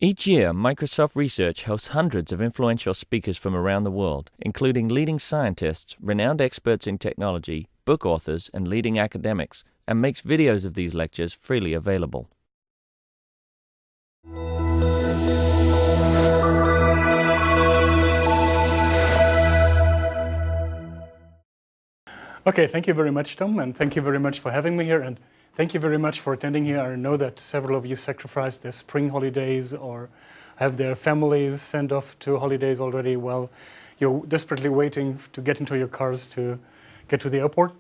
Each year, Microsoft Research hosts hundreds of influential speakers from around the world, including leading scientists, renowned experts in technology, book authors, and leading academics, and makes videos of these lectures freely available. Okay, thank you very much, Tom, and thank you very much for having me here, and thank you very much for attending here. I know that several of you sacrificed their spring holidays or have their families sent off to holidays already while you're desperately waiting to get into your cars to get to the airport.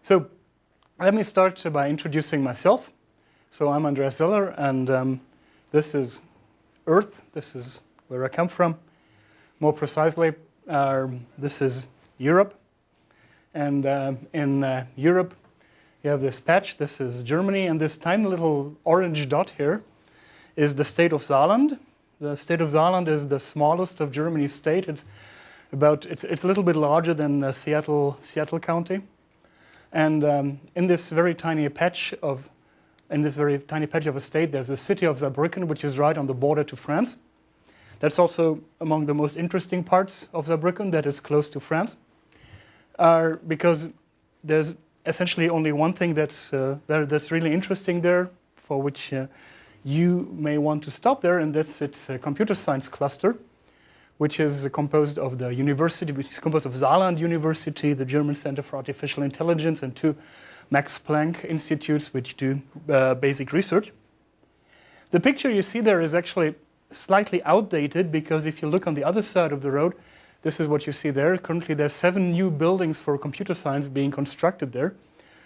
So let me start by introducing myself. So I'm Andreas Zeller, and this is Earth. This is where I come from. More precisely, this is Europe. And in Europe, you have this patch. This is Germany, and this tiny little orange dot here is the state of Saarland. The state of Saarland is the smallest of Germany's state. It's a little bit larger than Seattle County. And in this very tiny patch of a state, there's the city of Saarbrücken, which is right on the border to France. That's also among the most interesting parts of Saarbrücken, that is close to France. Because there's essentially only one thing that's really interesting there, for which you may want to stop there, and that's its computer science cluster, which is composed of the university, which is composed of Saarland University, the German Center for Artificial Intelligence, and two Max Planck institutes which do basic research. The picture you see there is actually slightly outdated, because if you look on the other side of the road, this is what you see there. Currently, there's 7 new buildings for computer science being constructed there.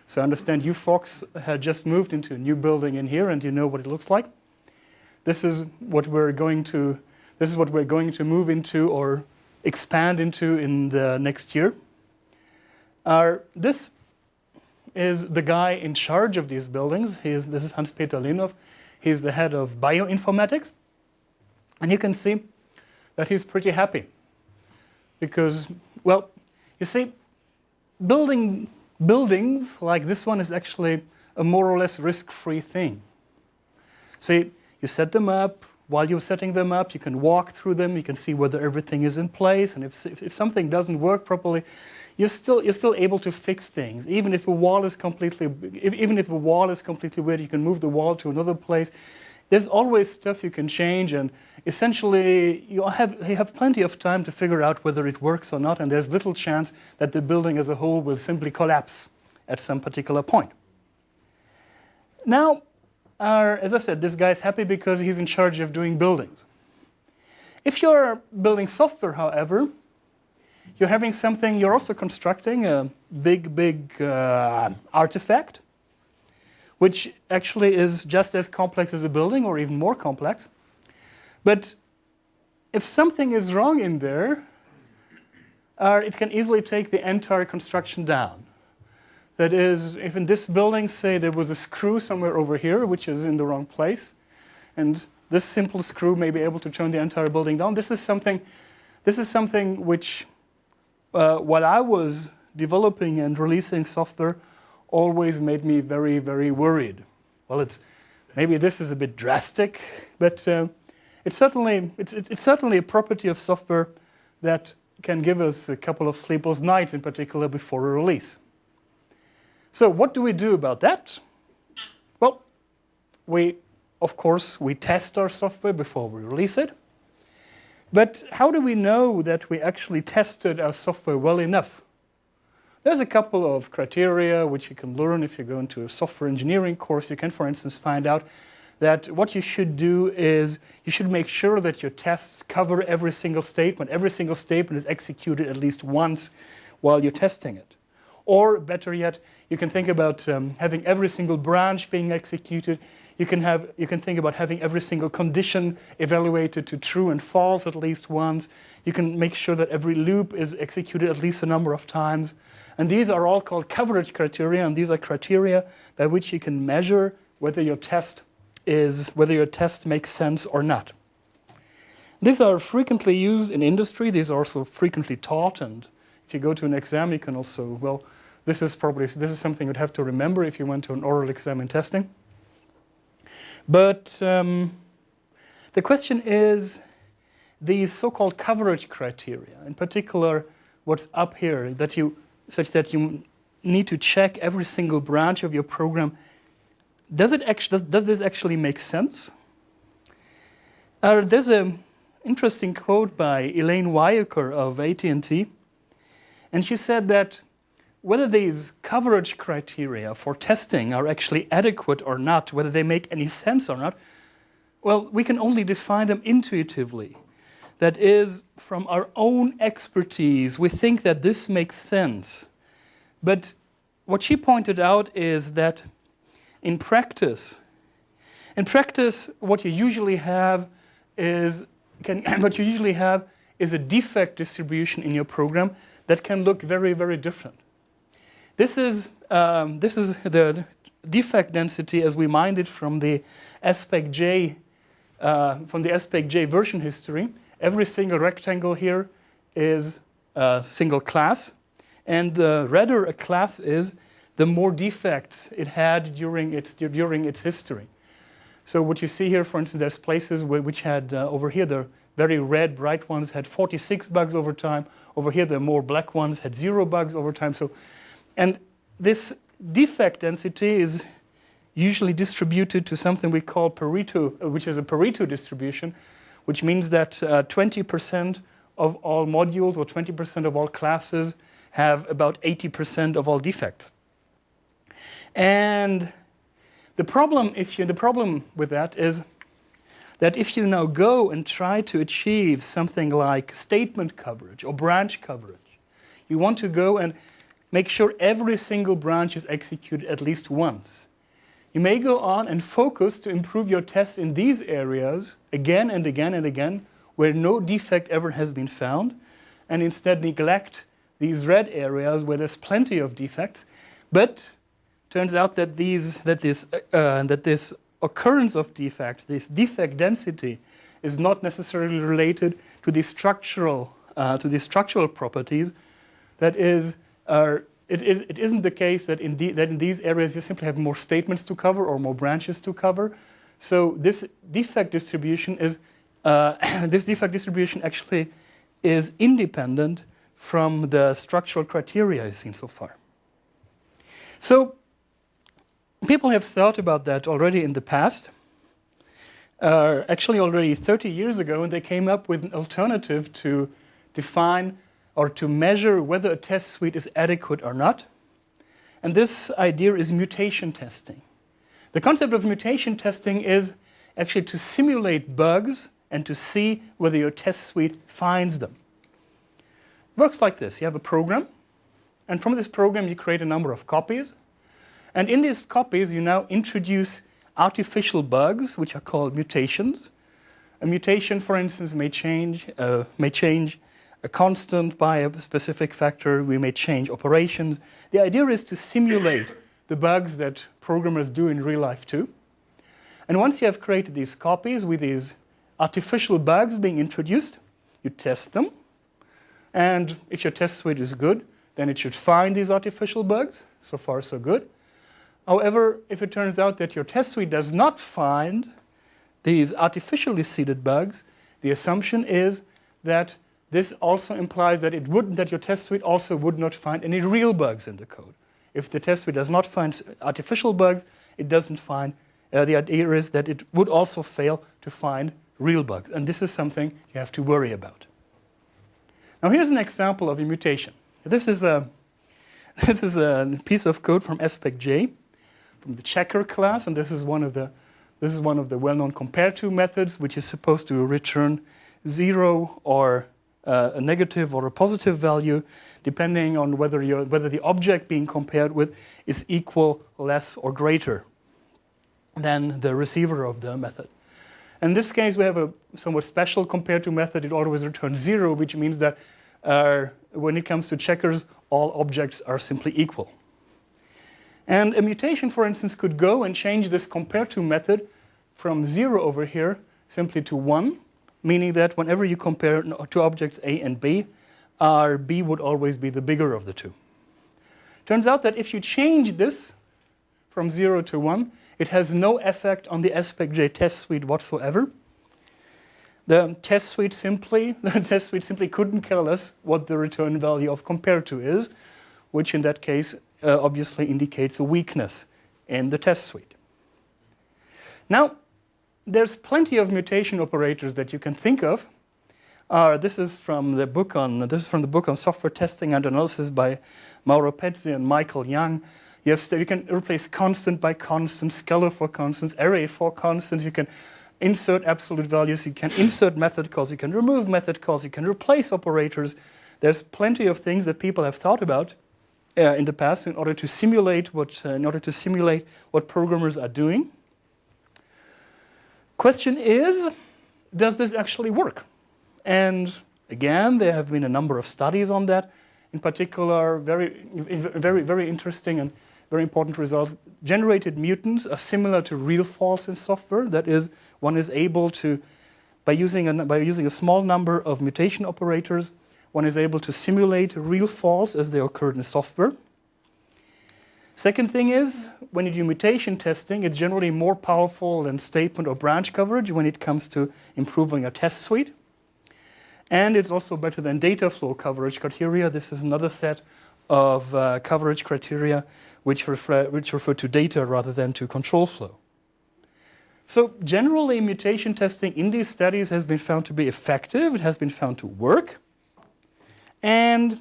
So I understand you folks had just moved into a new building in here, and you know what it looks like. This is what we're going to move into or expand into in the next year. This is the guy in charge of these buildings. This is Hans-Peter Lehnhoff. He's the head of bioinformatics, and you can see that he's pretty happy. Because, well, you see, buildings like this one is actually a more or less risk-free thing. See, you set them up. While you're setting them up, you can walk through them. You can see whether everything is in place. And if something doesn't work properly, you're still able to fix things. Even if a wall is completely weird, you can move the wall to another place. There's always stuff you can change, and essentially you have plenty of time to figure out whether it works or not, and there's little chance that the building as a whole will simply collapse at some particular point. Now, as I said, this guy's happy because he's in charge of doing buildings. If you're building software, however, you're also constructing a big artifact, which actually is just as complex as a building, or even more complex. But if something is wrong in there, it can easily take the entire construction down. That is, if in this building, say, there was a screw somewhere over here, which is in the wrong place, and this simple screw may be able to turn the entire building down. This is something which, while I was developing and releasing software, always made me very, very worried. Well, maybe this is a bit drastic, but it's certainly a property of software that can give us a couple of sleepless nights, in particular before a release. So what do we do about that? Well, of course, we test our software before we release it. But how do we know that we actually tested our software well enough? There's a couple of criteria which you can learn if you go into a software engineering course. You can, for instance, find out that what you should do is you should make sure that your tests cover every single statement. Every single statement is executed at least once while you're testing it. Or better yet, you can think about having every single branch being executed. You can think about having every single condition evaluated to true and false at least once. You can make sure that every loop is executed at least a number of times. And these are all called coverage criteria, and these are criteria by which you can measure whether your test makes sense or not. These are frequently used in industry. These are also frequently taught, and if you go to an exam, you can also, well, this is something you'd have to remember if you went to an oral exam in testing. But The question is these so-called coverage criteria, in particular what's up here, such that you need to check every single branch of your program. Does this actually make sense? There's an interesting quote by Elaine Wyaker of AT&T, and she said that whether these coverage criteria for testing are actually adequate or not, whether they make any sense or not, well, we can only define them intuitively. That is, from our own expertise, we think that this makes sense. But what she pointed out is that in practice, what you usually have is a defect distribution in your program that can look very, very different. This is the defect density as we mined it from the aspect-J version history. Every single rectangle here is a single class, and the redder a class is, the more defects it had during its history. So what you see here, for instance, there's places which had over here the very red, bright ones had 46 bugs over time. Over here, the more black ones had 0 bugs over time. And this defect density is usually distributed to something we call Pareto, which is a Pareto distribution, which means that 20% of all modules or 20% of all classes have about 80% of all defects. And the problem with that is that if you now go and try to achieve something like statement coverage or branch coverage, you want to go and make sure every single branch is executed at least once. You may go on and focus to improve your tests in these areas again and again and again where no defect ever has been found, and instead neglect these red areas where there's plenty of defects. But turns out that this occurrence of defects, this defect density, is not necessarily related to the structural properties. That is, it isn't the case that in these areas you simply have more statements to cover or more branches to cover. So this defect distribution actually is independent from the structural criteria you've seen so far. So people have thought about that already in the past, actually already 30 years ago, and they came up with an alternative to define or to measure whether a test suite is adequate or not. And this idea is mutation testing. The concept of mutation testing is actually to simulate bugs and to see whether your test suite finds them. It works like this. You have a program, and from this program you create a number of copies. And in these copies you now introduce artificial bugs, which are called mutations. A mutation, for instance, may change a constant by a specific factor. We may change operations. The idea is to simulate the bugs that programmers do in real life too. And once you have created these copies with these artificial bugs being introduced, you test them. And if your test suite is good, then it should find these artificial bugs. So far, so good. However, if it turns out that your test suite does not find these artificially seeded bugs, the assumption is that this also implies that your test suite also would not find any real bugs in the code. If the test suite does not find artificial bugs, it doesn't find. The idea is that it would also fail to find real bugs, and this is something you have to worry about. Now, here's an example of a mutation. This is a piece of code from aspect-J, from the checker class, and this is one of the well-known compare to methods, which is supposed to return 0 or a negative or a positive value, depending on whether the object being compared with is equal, less, or greater than the receiver of the method. In this case, we have a somewhat special compare to method. It always returns 0, which means that when it comes to checkers, all objects are simply equal. And a mutation, for instance, could go and change this compare to method from 0 over here simply to 1, meaning that whenever you compare two objects A and B, B would always be the bigger of the two. Turns out that if you change this from 0 to 1, it has no effect on the aspect-J test suite whatsoever. The test suite simply couldn't tell us what the return value of compared to is, which in that case obviously indicates a weakness in the test suite. Now, there's plenty of mutation operators that you can think of. This is from the book on software testing and analysis by Mauro Pezzi and Michael Young. You can replace constant by constant, scalar for constants, array for constants. You can insert absolute values. You can insert method calls. You can remove method calls. You can replace operators. There's plenty of things that people have thought about in the past in order to simulate what programmers are doing. Question is, does this actually work? And again, there have been a number of studies on that. In particular, very interesting and very important results. Generated mutants are similar to real false in software. That is, one is able to, by using a small number of mutation operators, one is able to simulate real false as they occurred in software. Second thing is, when you do mutation testing, it's generally more powerful than statement or branch coverage when it comes to improving a test suite. And it's also better than data flow coverage criteria. This is another set of coverage criteria which refer to data rather than to control flow. So generally, mutation testing in these studies has been found to be effective. It has been found to work. And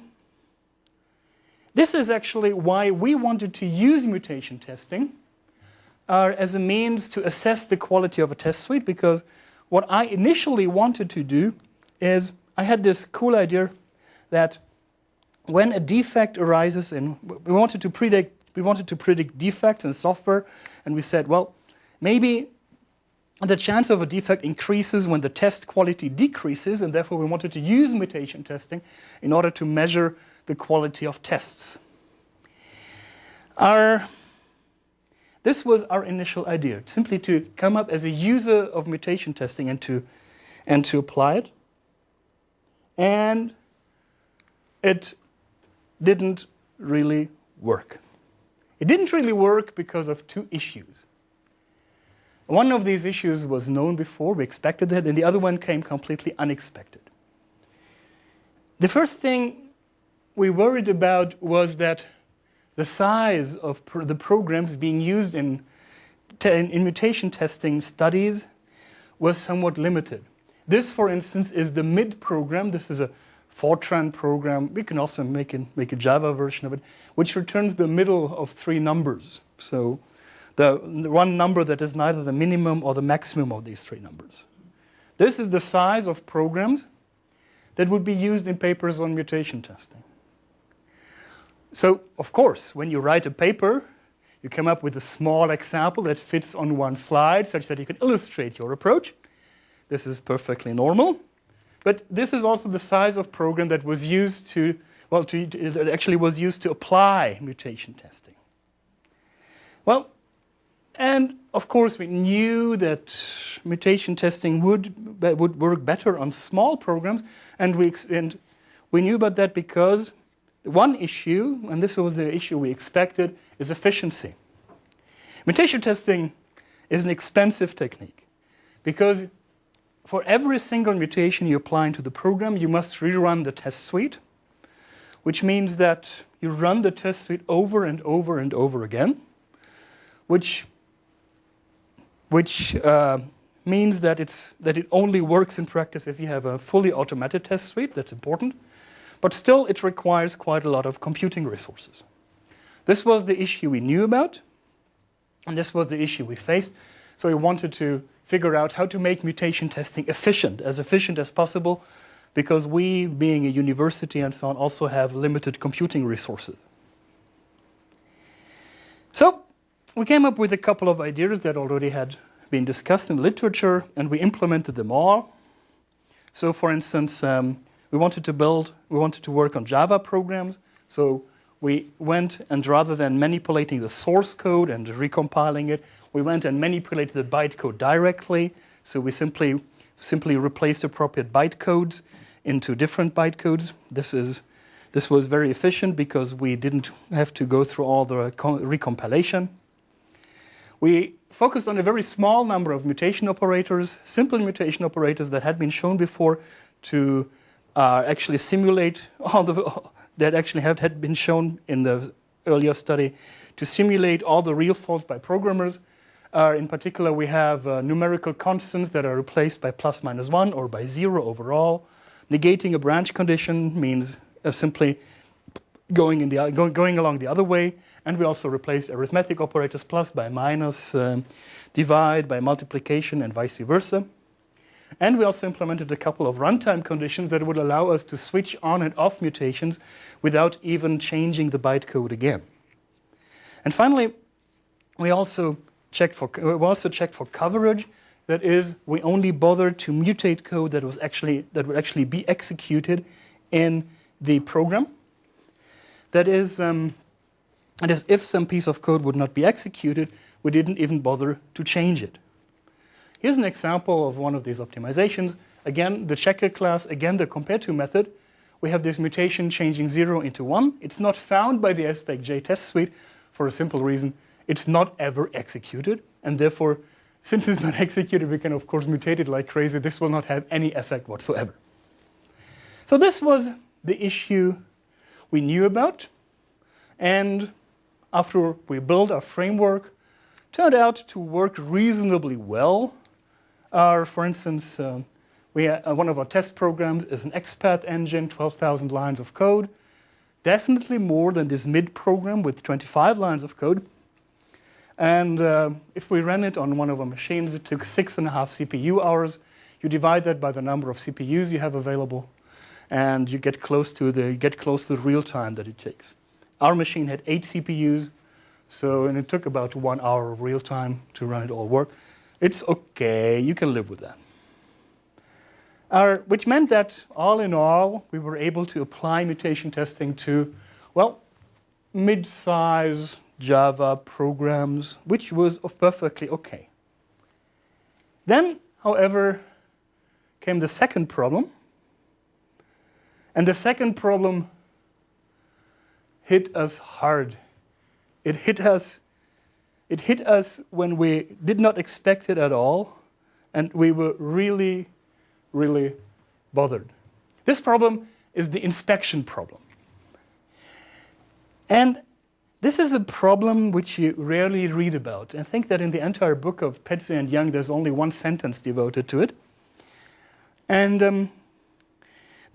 this is actually why we wanted to use mutation testing as a means to assess the quality of a test suite, because what I initially wanted to do is I had this cool idea that when a defect arises, and we wanted to predict defects in software, and we said, well, maybe the chance of a defect increases when the test quality decreases, and therefore we wanted to use mutation testing in order to measure the quality of tests. This was our initial idea, simply to come up as a user of mutation testing and to apply it. And it didn't really work. It didn't really work because of two issues. One of these issues was known before, we expected it, and the other one came completely unexpected. The first thing we worried about was that the size of the programs being used in mutation testing studies was somewhat limited. This, for instance, is the MID program. This is a Fortran program. We can also make a Java version of it, which returns the middle of three numbers. So the one number that is neither the minimum or the maximum of these three numbers. This is the size of programs that would be used in papers on mutation testing. So, of course, when you write a paper, you come up with a small example that fits on one slide such that you can illustrate your approach. This is perfectly normal. But this is also the size of program that was used to apply mutation testing. Well, and of course we knew that mutation testing would work better on small programs, and we knew about that because one issue, and this was the issue we expected, is efficiency. Mutation testing is an expensive technique because for every single mutation you apply into the program, you must rerun the test suite, which means that you run the test suite over and over and over again, which means that it only works in practice if you have a fully automated test suite. That's important. But still, it requires quite a lot of computing resources. This was the issue we knew about, and this was the issue we faced. So we wanted to figure out how to make mutation testing efficient as possible, because we, being a university and so on, also have limited computing resources. So we came up with a couple of ideas that already had been discussed in literature, and we implemented them all. So for instance, we wanted to work on Java programs. So we went, and rather than manipulating the source code and recompiling it, we went and manipulated the bytecode directly. So we simply replaced appropriate bytecodes into different bytecodes. This was very efficient because we didn't have to go through all the recompilation. We focused on a very small number of mutation operators, simple mutation operators that had been shown before to actually simulate that actually had been shown in the earlier study to simulate all the real faults by programmers. In particular, we have numerical constants that are replaced by plus minus 1 or by 0 overall. Negating a branch condition means simply going along the other way. And we also replaced arithmetic operators plus by minus, divide by multiplication, and vice versa. And we also implemented a couple of runtime conditions that would allow us to switch on and off mutations without even changing the bytecode again. And finally, we also checked for coverage. That is, we only bothered to mutate code that would actually be executed in the program. That is, if some piece of code would not be executed, we didn't even bother to change it. Here's an example of one of these optimizations. Again, the checker class, again, the compare-to method. We have this mutation changing 0 into 1. It's not found by the aspect-J test suite for a simple reason. It's not ever executed, and therefore, since it's not executed, we can, of course, mutate it like crazy. This will not have any effect whatsoever. So this was the issue we knew about, and after we built our framework, turned out to work reasonably well. For instance, one of our test programs is an XPath engine, 12,000 lines of code, definitely more than this mid program with 25 lines of code. And if we ran it on one of our machines, it took 6.5 CPU hours. You divide that by the number of CPUs you have available, and you get close to the real time that it takes. Our machine had 8 CPUs, and it took about 1 hour of real time to run it all work. It's okay, you can live with that. Which meant that, all in all, we were able to apply mutation testing to, well, mid-size Java programs, which was perfectly okay. Then, however, came the second problem. And the second problem hit us hard. It hit us when we did not expect it at all, and we were really, really bothered. This problem is the inspection problem. And this is a problem which you rarely read about. I think that in the entire book of Petze and Young, there's only one sentence devoted to it. And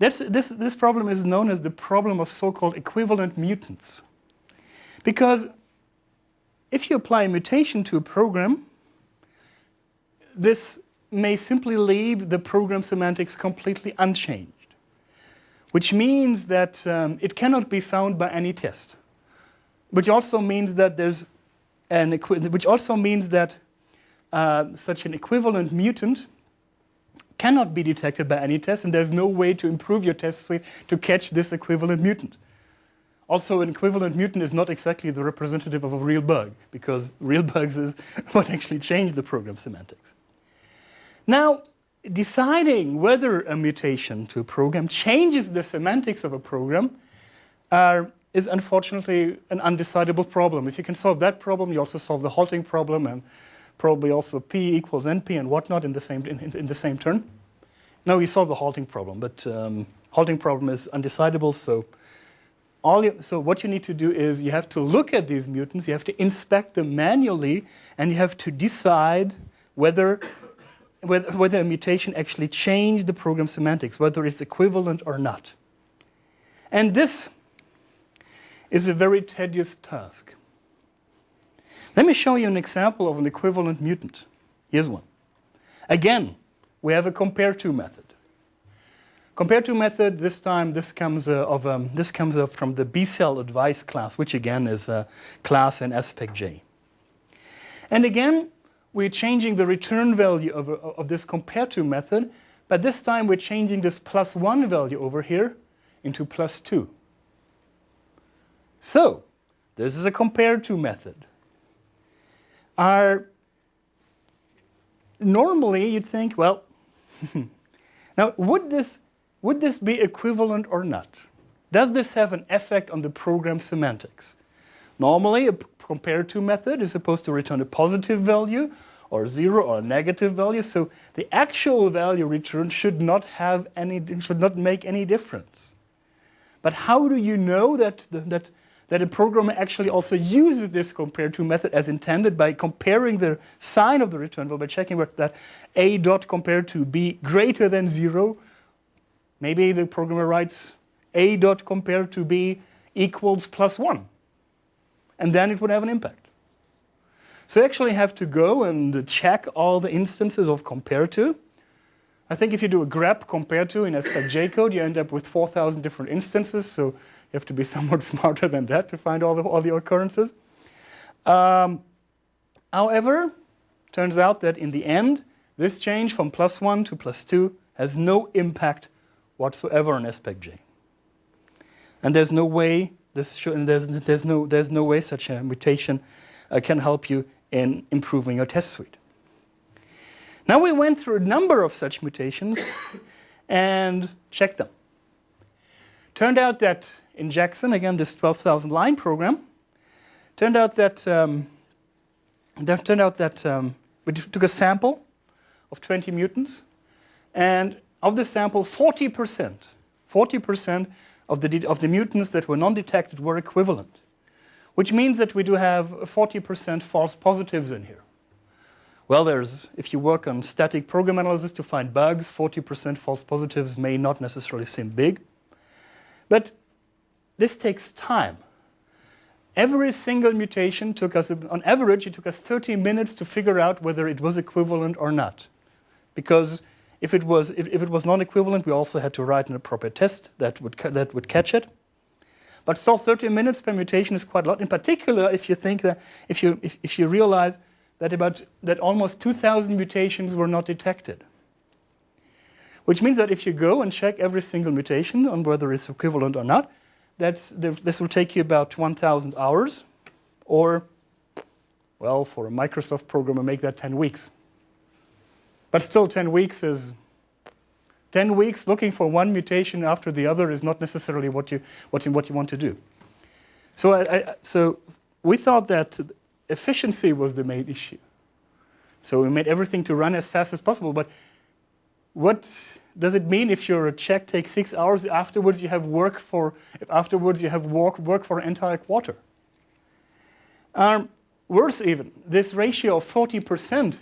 this problem is known as the problem of so-called equivalent mutants. Because if you apply a mutation to a program, this may simply leave the program semantics completely unchanged, which means that it cannot be found by any test. Which also means that such an equivalent mutant cannot be detected by any test, and there's no way to improve your test suite to catch this equivalent mutant. Also, an equivalent mutant is not exactly the representative of a real bug, because real bugs is what actually change the program semantics. Now, deciding whether a mutation to a program changes the semantics of a program is unfortunately an undecidable problem. If you can solve that problem, you also solve the halting problem, and probably also P equals NP and whatnot in the same turn. No, you solve the halting problem, but halting problem is undecidable. So what you need to do is you have to look at these mutants, you have to inspect them manually, and you have to decide whether a mutation actually changed the program semantics, whether it's equivalent or not. And this is a very tedious task. Let me show you an example of an equivalent mutant. Here's one. Again, we have a compare-to method. Compare-to method, this time, this comes from the B-cell advice class, which again is a class in aspect J. And again, we're changing the return value of this compare-to method, but this time we're changing this +1 value over here into +2. So, this is a compare-to method. Normally, you'd think, well, now would this be equivalent or not? Does this have an effect on the program semantics? Normally, a compare to method is supposed to return a positive value, or 0, or a negative value. So the actual value returned should not make any difference. But how do you know that a programmer actually also uses this compare to method as intended by comparing the sign of the return value, by checking that a dot compared to b greater than 0? Maybe the programmer writes a dot compared to b equals +1. And then it would have an impact. So you actually have to go and check all the instances of compare to. I think if you do a grep compare to in aspect J code, you end up with 4,000 different instances. So you have to be somewhat smarter than that to find all the occurrences. However, turns out that in the end, this change from +1 to +2 has no impact whatsoever on aspect J. And there's no way there's no way such a mutation can help you in improving your test suite. Now we went through a number of such mutations and checked them. Turned out that in Jackson, again this 12,000 line program, turned out that we took a sample of 20 mutants, and of the sample, 40% of the mutants that were non-detected were equivalent, which means that we do have 40% false positives in here. Well, if you work on static program analysis to find bugs, 40% false positives may not necessarily seem big. But this takes time. Every single mutation took us, on average, it took us 30 minutes to figure out whether it was equivalent or not. Because if it was non-equivalent, we also had to write an appropriate test that would catch it. But still, 30 minutes per mutation is quite a lot. In particular, if you think that if you realize that almost 2,000 mutations were not detected, which means that if you go and check every single mutation on whether it's equivalent or not, this will take you about 1,000 hours, or, well, for a Microsoft programmer, make that 10 weeks. But still, 10 weeks looking for one mutation after the other is not necessarily what you want to do. So we thought that efficiency was the main issue. So we made everything to run as fast as possible. But what does it mean if your check takes 6 hours? Afterwards, you have work for an entire quarter. Worse even, this ratio of 40%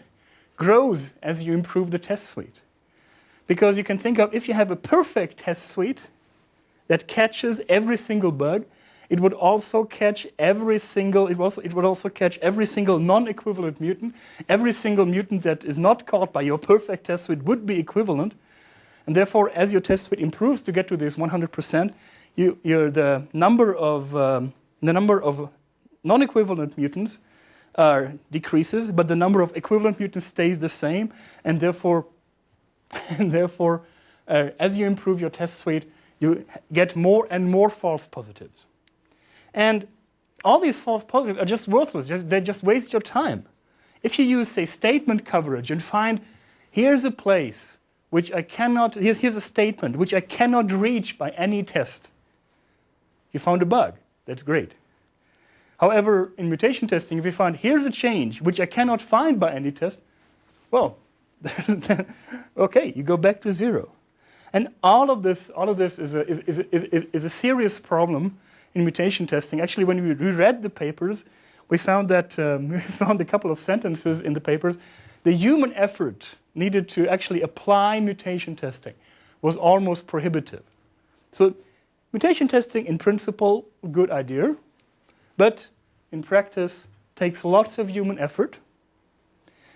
grows as you improve the test suite. Because you can think of, if you have a perfect test suite that catches every single bug, it would also catch every single non-equivalent mutant. Every single mutant that is not caught by your perfect test suite would be equivalent. And therefore, as your test suite improves to get to this 100%, the number of non-equivalent mutants decreases, but the number of equivalent mutants stays the same, and therefore, as you improve your test suite, you get more and more false positives. And all these false positives are just worthless. They just waste your time. If you use, say, statement coverage and find, here's a place which I cannot, here's a statement which I cannot reach by any test. You found a bug. That's great. However, in mutation testing, if you find, here's a change which I cannot find by any test, well, okay, you go back to 0. And all of this is a serious problem in mutation testing. Actually, when we reread the papers, we found that we found a couple of sentences in the papers. The human effort needed to actually apply mutation testing was almost prohibitive. So, mutation testing, in principle, a good idea, but in practice takes lots of human effort.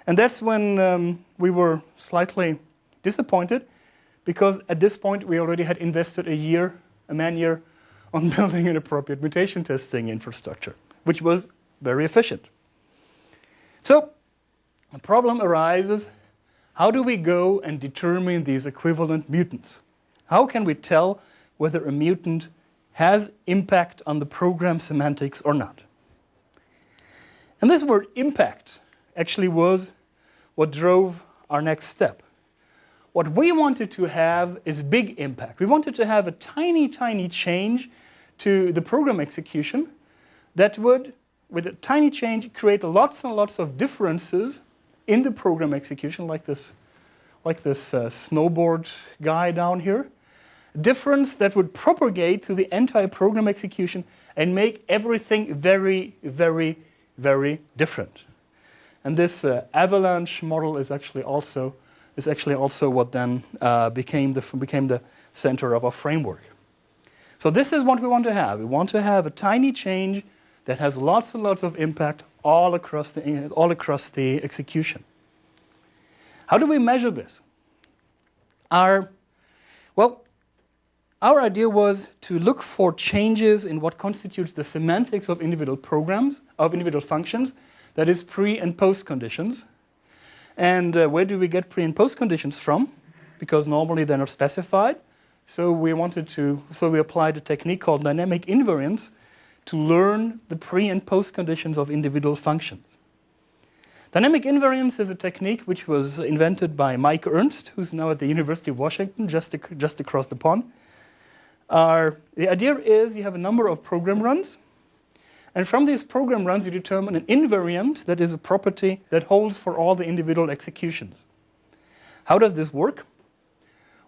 And that's when we were slightly disappointed, because at this point we already had invested a man-year, on building an appropriate mutation testing infrastructure, which was very efficient. So the problem arises, how do we go and determine these equivalent mutants? How can we tell whether a mutant has impact on the program semantics or not? And this word impact actually was what drove our next step. What we wanted to have is big impact. We wanted to have a tiny, tiny change to the program execution that would, with a tiny change, create lots and lots of differences in the program execution, like this snowboard guy down here. Difference that would propagate to the entire program execution and make everything very, very, very different. And this avalanche model is actually also what then became the center of our framework. So this is what we want to have. We want to have a tiny change that has lots and lots of impact all across the execution. How do we measure this? Our idea was to look for changes in what constitutes the semantics of individual programs, of individual functions, that is pre and post conditions. And where do we get pre and post conditions from? Because normally they're not specified. So we applied a technique called dynamic invariance to learn the pre and post conditions of individual functions. Dynamic invariance is a technique which was invented by Mike Ernst, who's now at the University of Washington, just across the pond. The idea is you have a number of program runs, and from these program runs you determine an invariant that is a property that holds for all the individual executions. How does this work?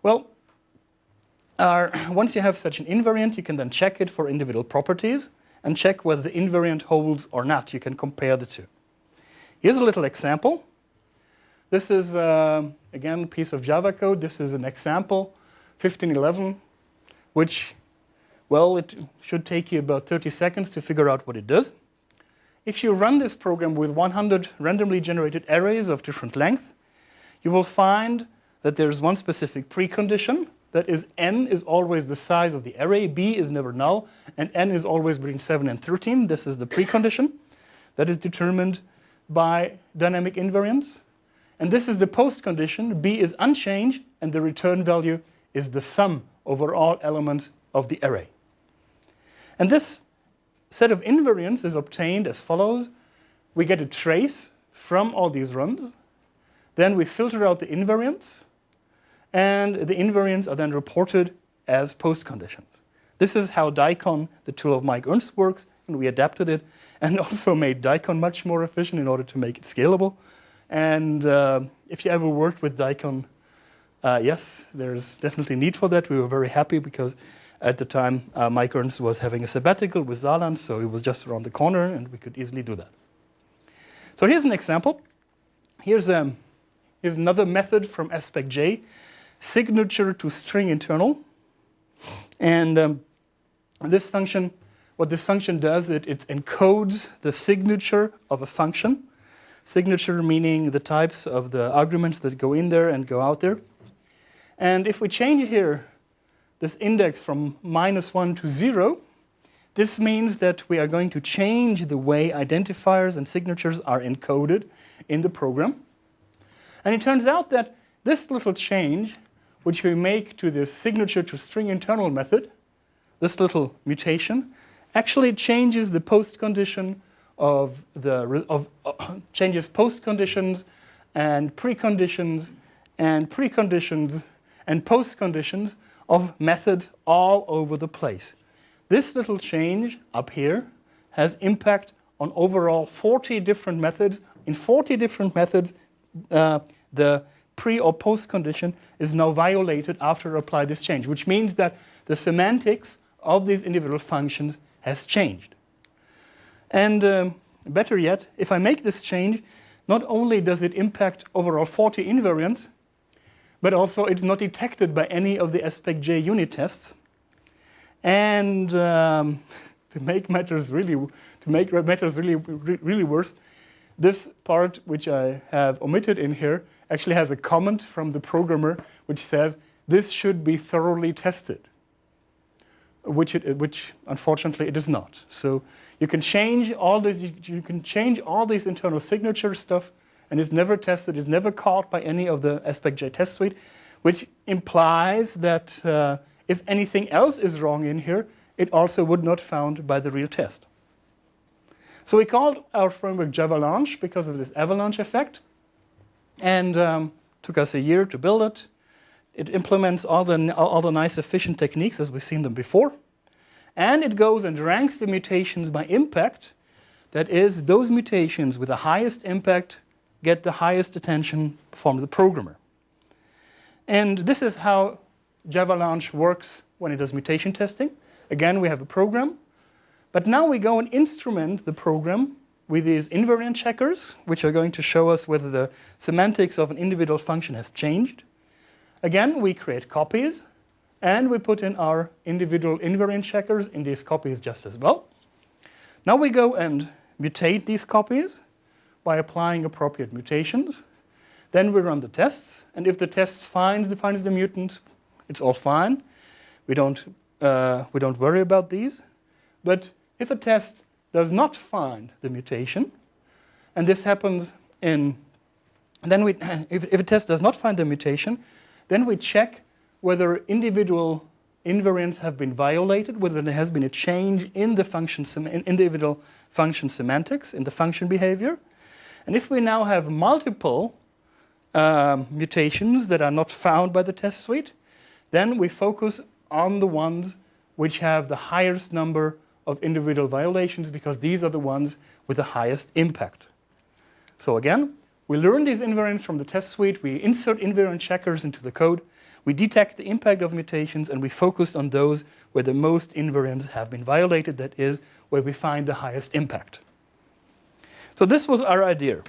Well, once you have such an invariant, you can then check it for individual properties and check whether the invariant holds or not. You can compare the two. Here's a little example. This is, again, a piece of Java code. This is an example, 1511, which, well, it should take you about 30 seconds to figure out what it does. If you run this program with 100 randomly generated arrays of different length, you will find that there's one specific precondition. That is, n is always the size of the array, b is never null, and n is always between 7 and 13. This is the precondition that is determined by dynamic invariance. And this is the postcondition. B is unchanged, and the return value is the sum over all elements of the array. And this set of invariants is obtained as follows. We get a trace from all these runs. Then we filter out the invariants. And the invariants are then reported as postconditions. This is how Daikon, the tool of Mike Ernst, works, and we adapted it and also made Daikon much more efficient in order to make it scalable. And if you ever worked with Daikon, yes, there's definitely need for that. We were very happy because at the time Mike Ernst was having a sabbatical with Saarland, so it was just around the corner and we could easily do that. So here's an example. Here's another method from aspect J. Signature to string internal. And this function, what this function does, it encodes the signature of a function. Signature meaning the types of the arguments that go in there and go out there. And if we change here this index from -1 to 0, this means that we are going to change the way identifiers and signatures are encoded in the program. And it turns out that this little change, which we make to this signature to string internal method, this little mutation, actually changes the postcondition changes postconditions and preconditions and preconditions and postconditions of methods all over the place. This little change up here has impact on overall 40 different methods. In 40 different methods, the pre or post condition is now violated after I apply this change, which means that the semantics of these individual functions has changed. And better yet, if I make this change, not only does it impact overall 40 invariants, but also it's not detected by any of the aspect J unit tests. And to make matters really worse, this part which I have omitted in here actually has a comment from the programmer which says this should be thoroughly tested, which unfortunately it is not. So you can change all this. You can change all these internal signature stuff, and it's never tested. It's never caught by any of the aspect J test suite, which implies that if anything else is wrong in here, it also would not found by the real test. So we called our framework Javalanche because of this avalanche effect, and took us a year to build it. It implements all the nice efficient techniques as we've seen them before, And it goes and ranks the mutations by impact. That is, those mutations with the highest impact get the highest attention from the programmer. And this is how Java-Launch works when it does mutation testing. Again, we have a program. But now we go and instrument the program with these invariant checkers, which are going to show us whether the semantics of an individual function has changed. Again, we create copies, and we put in our individual invariant checkers in these copies just as well. Now we go and mutate these copies by applying appropriate mutations. Then we run the tests, and if the test finds the mutant, it's all fine. We don't worry about these. But if a test does not find the mutation, and this happens if a test does not find the mutation, then we check whether individual invariants have been violated, whether there has been a change in the individual function semantics, in the function behavior. And if we now have multiple mutations that are not found by the test suite, then we focus on the ones which have the highest number of individual violations, because these are the ones with the highest impact. So again, we learn these invariants from the test suite, we insert invariant checkers into the code, we detect the impact of mutations, and we focus on those where the most invariants have been violated, that is, where we find the highest impact. So this was our idea.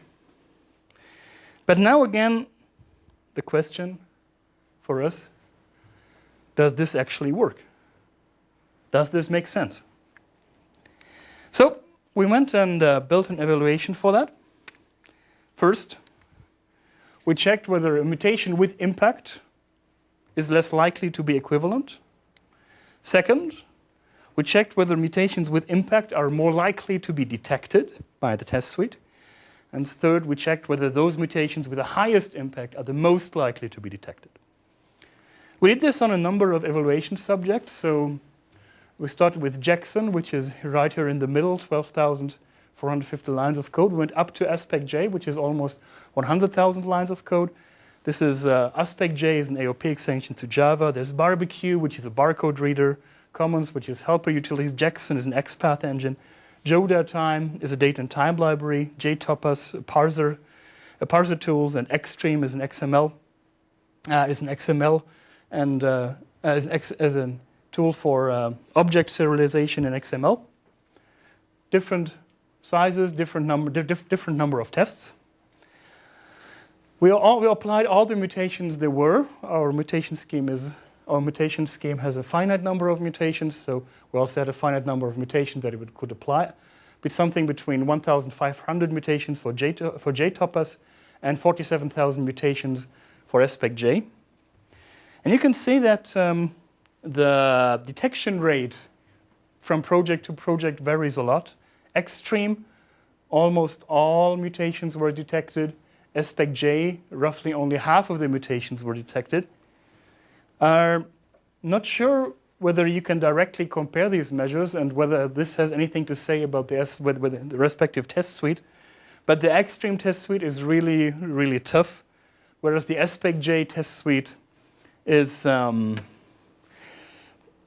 But now again, the question for us, does this actually work? Does this make sense? So we went and built an evaluation for that. First, we checked whether a mutation with impact is less likely to be equivalent. Second, we checked whether mutations with impact are more likely to be detected by the test suite. And third, we checked whether those mutations with the highest impact are the most likely to be detected. We did this on a number of evaluation subjects. So we started with Jackson, which is right here in the middle, 12,450 lines of code. We went up to Aspect J, which is almost 100,000 lines of code. This is Aspect J is an AOP extension to Java. There's Barbecue, which is a barcode reader. Commons, which is helper utilities. Jackson is an XPath engine. JoDaTime is a date and time library. JTopaz, a parser tools, and Xstream is an XML. And as a tool for object serialization in XML. Different sizes, different number of tests. We applied all the mutations there were. Our mutation scheme has a finite number of mutations, so we also had a finite number of mutations that it could apply. But something between 1,500 mutations for JTopaz and 47,000 mutations for Aspect J. And you can see that the detection rate from project to project varies a lot. Xstream, almost all mutations were detected. Aspect J, roughly only half of the mutations were detected. Not sure whether you can directly compare these measures and whether this has anything to say about the respective test suite. But the Xstream test suite is really, really tough, whereas the Aspect J test suite is,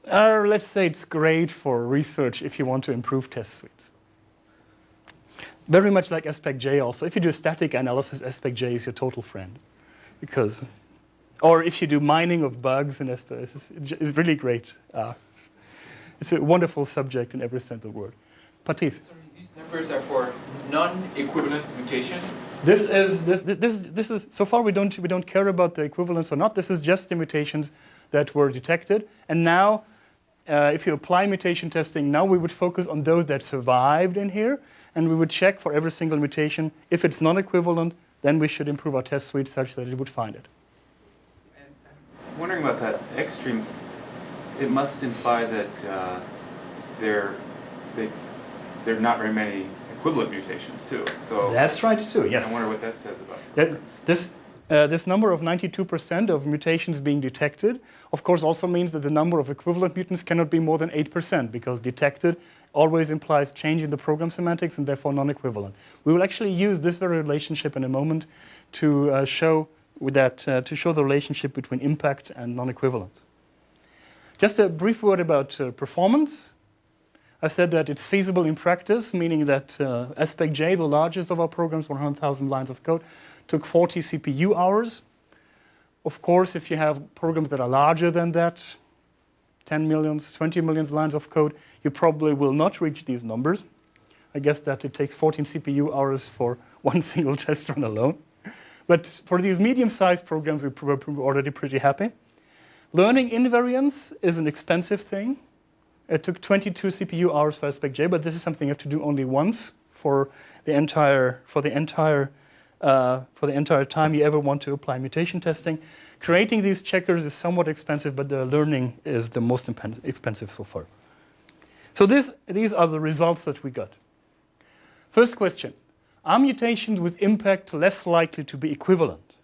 let's say it's great for research if you want to improve test suites. Very much like Aspect J also. If you do static analysis, Aspect J is your total friend. Or if you do mining of bugs in Aspect, it's really great. It's a wonderful subject in every sense of the word. Patrice. Sorry, these numbers are for non-equivalent mutations? This is so far we don't care about the equivalence or not. This is just the mutations that were detected. And now, if you apply mutation testing, now we would focus on those that survived in here, and we would check for every single mutation. If it's non-equivalent, then we should improve our test suite such that it would find it. And I'm wondering about that Xstream. It must imply that there are not very many equivalent mutations too. So that's right too. Yes. I wonder what that says about that. This number of 92% of mutations being detected, of course, also means that the number of equivalent mutants cannot be more than 8%, because detected always implies change in the program semantics and therefore non-equivalent. We will actually use this very relationship in a moment to show the relationship between impact and non-equivalence. Just a brief word about performance. I said that it's feasible in practice, meaning that aspect J, the largest of our programs, 100,000 lines of code, took 40 CPU hours. Of course, if you have programs that are larger than that, 10 million, 20 million lines of code, you probably will not reach these numbers. I guess that it takes 14 CPU hours for one single test run alone. But for these medium-sized programs, we're already pretty happy. Learning invariance is an expensive thing. It took 22 CPU hours for aspect J, but this is something you have to do only once for the entire time you ever want to apply mutation testing. Creating these checkers is somewhat expensive, but the learning is the most expensive so far. So these are the results that we got. First question, are mutations with impact less likely to be equivalent?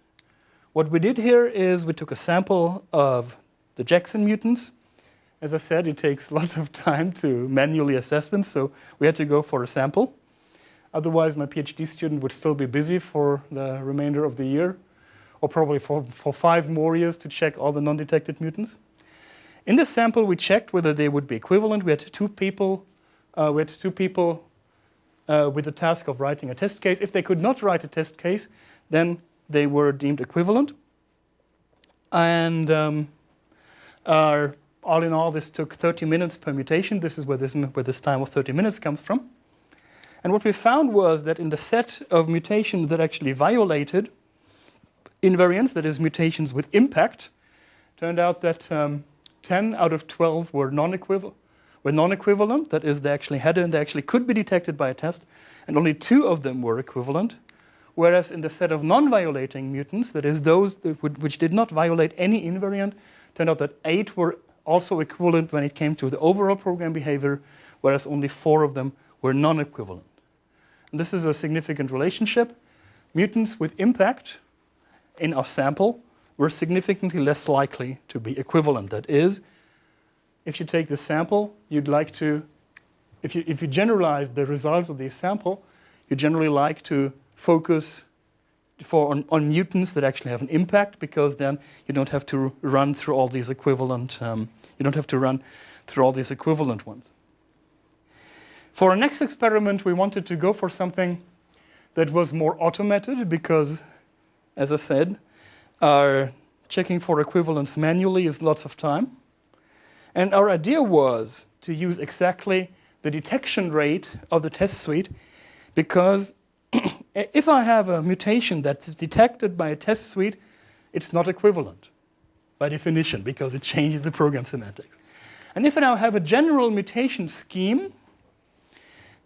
What we did here is we took a sample of the Jackson mutants. As I said, it takes lots of time to manually assess them, so we had to go for a sample. Otherwise, my PhD student would still be busy for the remainder of the year, or probably for 5 more years to check all the non-detected mutants. In this sample, we checked whether they would be equivalent. We had two people with the task of writing a test case. If they could not write a test case, then they were deemed equivalent. And all in all, this took 30 minutes per mutation. This is where this time of 30 minutes comes from. And what we found was that in the set of mutations that actually violated invariance, that is mutations with impact, turned out that 10 out of 12 were non-equivalent. That is, they actually could be detected by a test, and only 2 of them were equivalent. Whereas in the set of non-violating mutants, that is those which did not violate any invariant, turned out that 8 were also equivalent when it came to the overall program behavior, whereas only 4 of them were non-equivalent. And this is a significant relationship. Mutants with impact in our sample were significantly less likely to be equivalent. That is, if you take the sample, you'd like to, if you generalize the results of this sample, you generally like to focus on mutants that actually have an impact, because then you don't have to run through all these equivalent ones. For our next experiment, we wanted to go for something that was more automated, because, as I said, our checking for equivalence manually is lots of time. And our idea was to use exactly the detection rate of the test suite, because if I have a mutation that's detected by a test suite, it's not equivalent by definition, because it changes the program semantics. And if I now have a general mutation scheme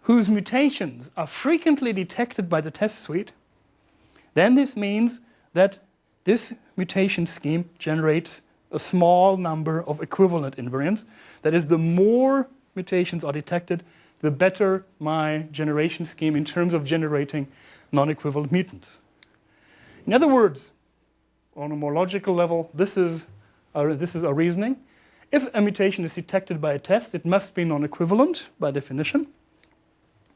whose mutations are frequently detected by the test suite, then this means that this mutation scheme generates a small number of equivalent invariants. That is, the more mutations are detected, the better my generation scheme in terms of generating non-equivalent mutants. In other words, on a more logical level, this is our reasoning. If a mutation is detected by a test, it must be non-equivalent by definition.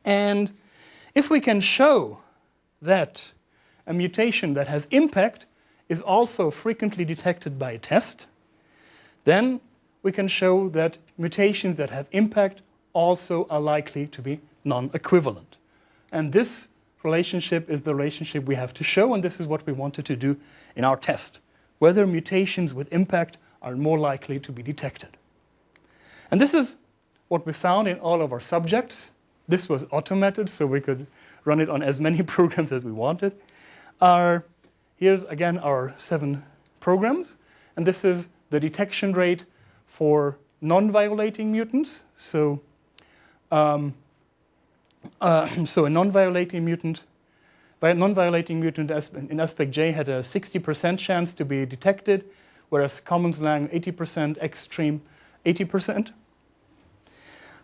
And if we can show that a mutation that has impact is also frequently detected by a test, then we can show that mutations that have impact also are likely to be non-equivalent. And this relationship is the relationship we have to show, and this is what we wanted to do in our test, whether mutations with impact are more likely to be detected. And this is what we found in all of our subjects. This was automated, so we could run it on as many programs as we wanted. Here's again our 7 programs, and this is the detection rate for non-violating mutants. So a non-violating mutant, in aspect J had a 60% chance to be detected, whereas common slang 80%, extreme 80%.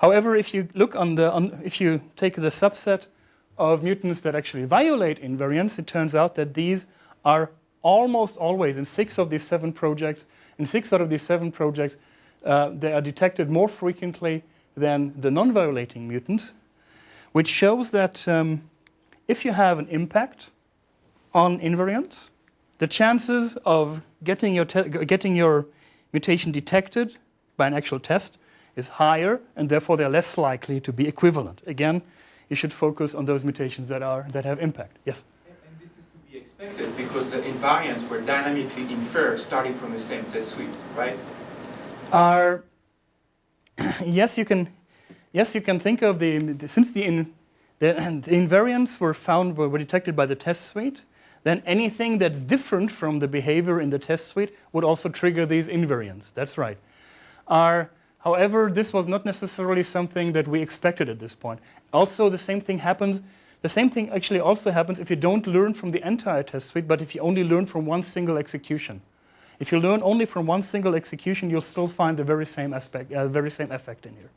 However, if you look if you take the subset of mutants that actually violate invariance, it turns out that these are almost always in 6 of these 7 projects. In 6 out of these 7 projects, they are detected more frequently than the non-violating mutants, which shows that if you have an impact on invariance, the chances of getting your mutation detected by an actual test is higher, and therefore they're less likely to be equivalent. Again, you should focus on those mutations that have impact. Yes? And this is to be expected because the invariants were dynamically inferred starting from the same test suite, right? Yes, you can think of since the invariants were detected by the test suite, then anything that's different from the behavior in the test suite would also trigger these invariants. That's right. However, this was not necessarily something that we expected at this point. Also, the same thing happens. The same thing actually also happens if you don't learn from the entire test suite, but if you only learn from one single execution. If you learn only from one single execution, you'll still find the very same effect in here.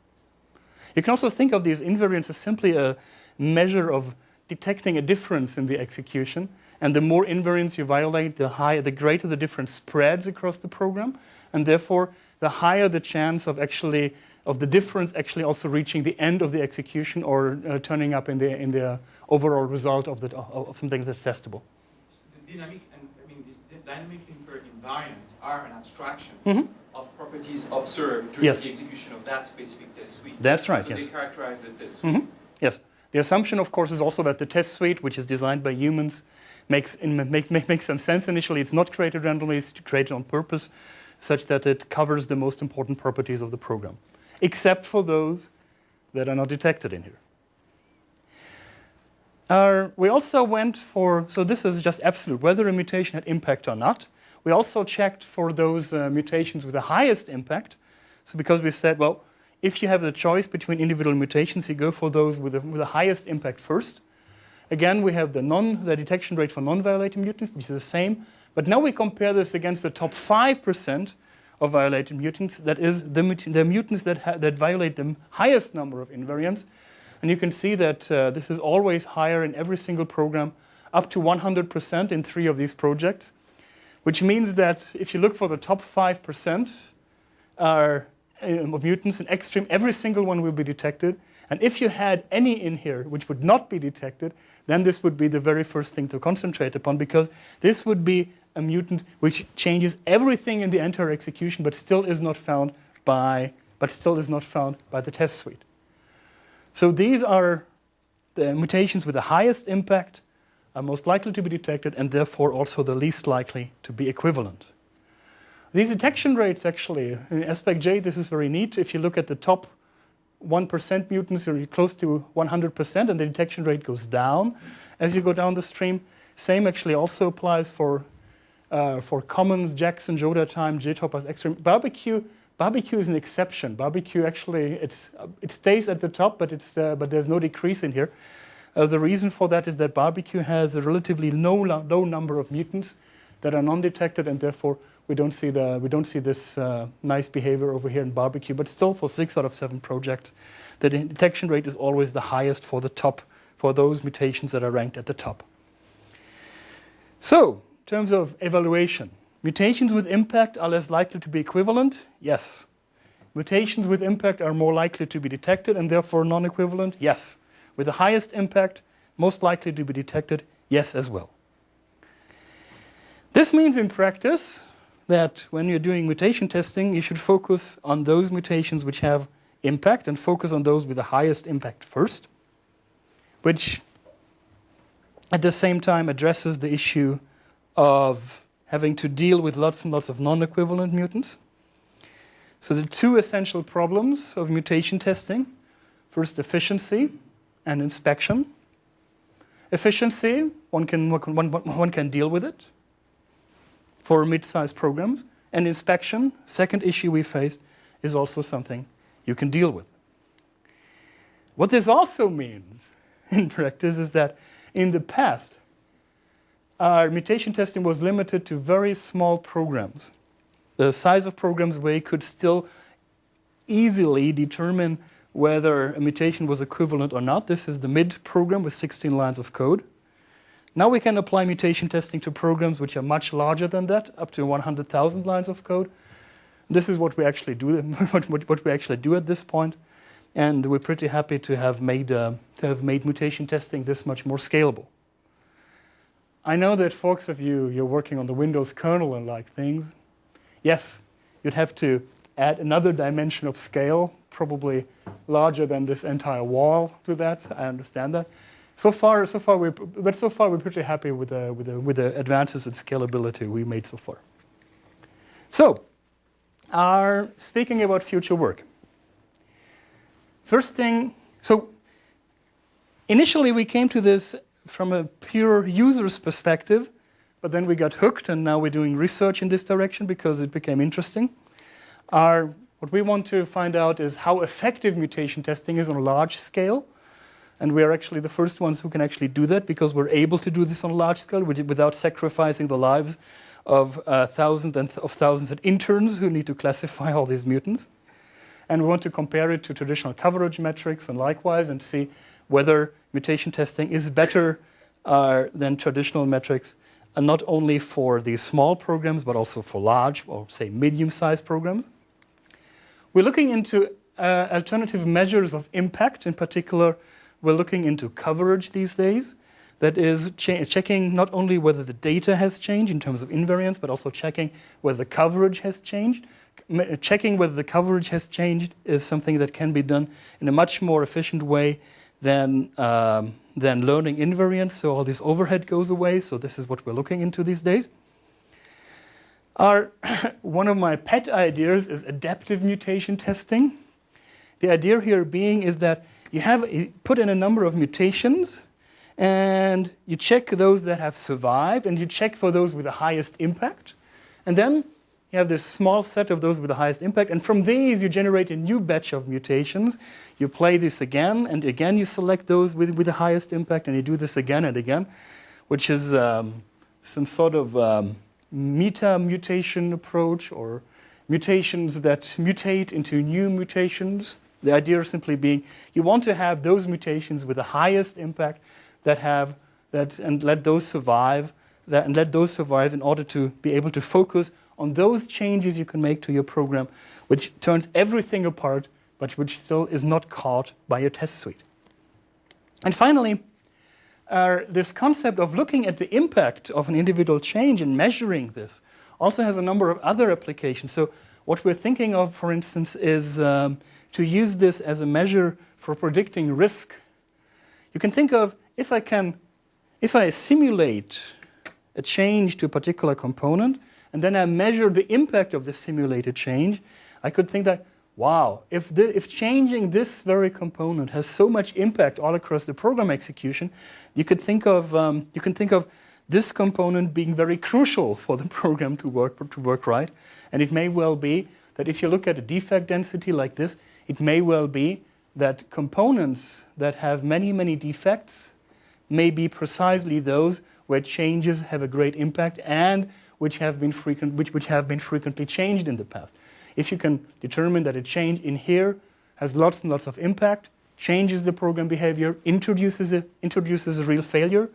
You can also think of these invariants as simply a measure of detecting a difference in the execution. And the more invariants you violate, the greater the difference spreads across the program, and therefore the higher the chance of the difference actually also reaching the end of the execution or turning up in the overall result of something that's testable. The dynamic inferred invariants are an abstraction of properties observed during the execution of that specific test suite. That's right. So yes. they characterize the test suite. Yes. The assumption, of course, is also that the test suite, which is designed by humans, makes some sense initially. It's not created randomly, it's created on purpose, such that it covers the most important properties of the program, except for those that are not detected in here. We also went for, so this is just absolute, whether a mutation had impact or not. We also checked for those mutations with the highest impact. So because we said, well, if you have the choice between individual mutations, you go for those with the highest impact first. Again, we have the detection rate for non-violating mutants, which is the same. But now we compare this against the top 5% of violated mutants, that is, the mutants that violate the highest number of invariants. And you can see that this is always higher in every single program, up to 100% in 3 of these projects, which means that if you look for the top 5% of mutants in extreme, every single one will be detected. And if you had any in here which would not be detected, then this would be the very first thing to concentrate upon, because this would be a mutant which changes everything in the entire execution, but still is not found by the test suite. So these are the mutations with the highest impact, are most likely to be detected, and therefore also the least likely to be equivalent. These detection rates actually, in aspect J, this is very neat. If you look at the top 1% mutants, you're close to 100%, and the detection rate goes down as you go down the stream. Same actually also applies for commons, Jackson, Joda time, J-toppers, extreme. Barbecue is an exception. Barbecue actually, it stays at the top, but there's no decrease in here. The reason for that is that barbecue has a relatively low number of mutants that are non-detected, and therefore we don't see this nice behavior over here in barbecue. But still, for 6 out of 7 projects, the detection rate is always the highest for those mutations that are ranked at the top. So, in terms of evaluation, mutations with impact are less likely to be equivalent? Yes. Mutations with impact are more likely to be detected and therefore non-equivalent? Yes. With the highest impact, most likely to be detected? Yes as well. This means in practice that when you're doing mutation testing, you should focus on those mutations which have impact and focus on those with the highest impact first, which at the same time addresses the issue of having to deal with lots and lots of non-equivalent mutants. So the 2 essential problems of mutation testing: first, efficiency and inspection. Efficiency, one can deal with it for mid-sized programs. And inspection, second issue we faced, is also something you can deal with. What this also means in practice is that in the past, our mutation testing was limited to very small programs. The size of programs where you could still easily determine whether a mutation was equivalent or not. This is the mid program with 16 lines of code. Now we can apply mutation testing to programs which are much larger than that, up to 100,000 lines of code. This is what we actually do. What we actually do at this point, and we're pretty happy to have made mutation testing this much more scalable. I know that folks of you're working on the Windows kernel and like things. Yes, you'd have to add another dimension of scale, probably larger than this entire wall to that. I understand that. So far we're pretty happy with the advances in scalability we made so far. So, speaking about future work. First thing, so initially we came to this from a pure user's perspective, but then we got hooked, and now we're doing research in this direction because it became interesting. What we want to find out is how effective mutation testing is on a large scale. And we are actually the first ones who can actually do that because we're able to do this on a large scale without sacrificing the lives of thousands of interns who need to classify all these mutants. And we want to compare it to traditional coverage metrics and likewise and see whether mutation testing is better than traditional metrics, and not only for these small programs, but also for large or, say, medium-sized programs. We're looking into alternative measures of impact. In particular, we're looking into coverage these days. That is checking not only whether the data has changed in terms of invariance, but also checking whether the coverage has changed. Checking whether the coverage has changed is something that can be done in a much more efficient way than learning invariance, so all this overhead goes away. So this is what we're looking into these days. One of my pet ideas is adaptive mutation testing. The idea here being is that you put in a number of mutations, and you check those that have survived, and you check for those with the highest impact. And then you have this small set of those with the highest impact, and from these you generate a new batch of mutations. You play this again, and again you select those with the highest impact, and you do this again and again, which is some sort of meta-mutation approach, or mutations that mutate into new mutations. The idea simply being you want to have those mutations with the highest impact and let those survive in order to be able to focus on those changes you can make to your program, which turns everything apart, but which still is not caught by your test suite. And finally, this concept of looking at the impact of an individual change and measuring this also has a number of other applications. So what we're thinking of, for instance, is to use this as a measure for predicting risk. You can think of, if I simulate a change to a particular component, and then I measure the impact of the simulated change, I could think that, wow, if changing this very component has so much impact all across the program execution, you can think of this component being very crucial for the program to work right. And it may well be that if you look at a defect density like this, it may well be that components that have many, many defects may be precisely those where changes have a great impact and which have been frequently changed in the past. If you can determine that a change in here has lots and lots of impact, changes the program behavior, introduces a real failure,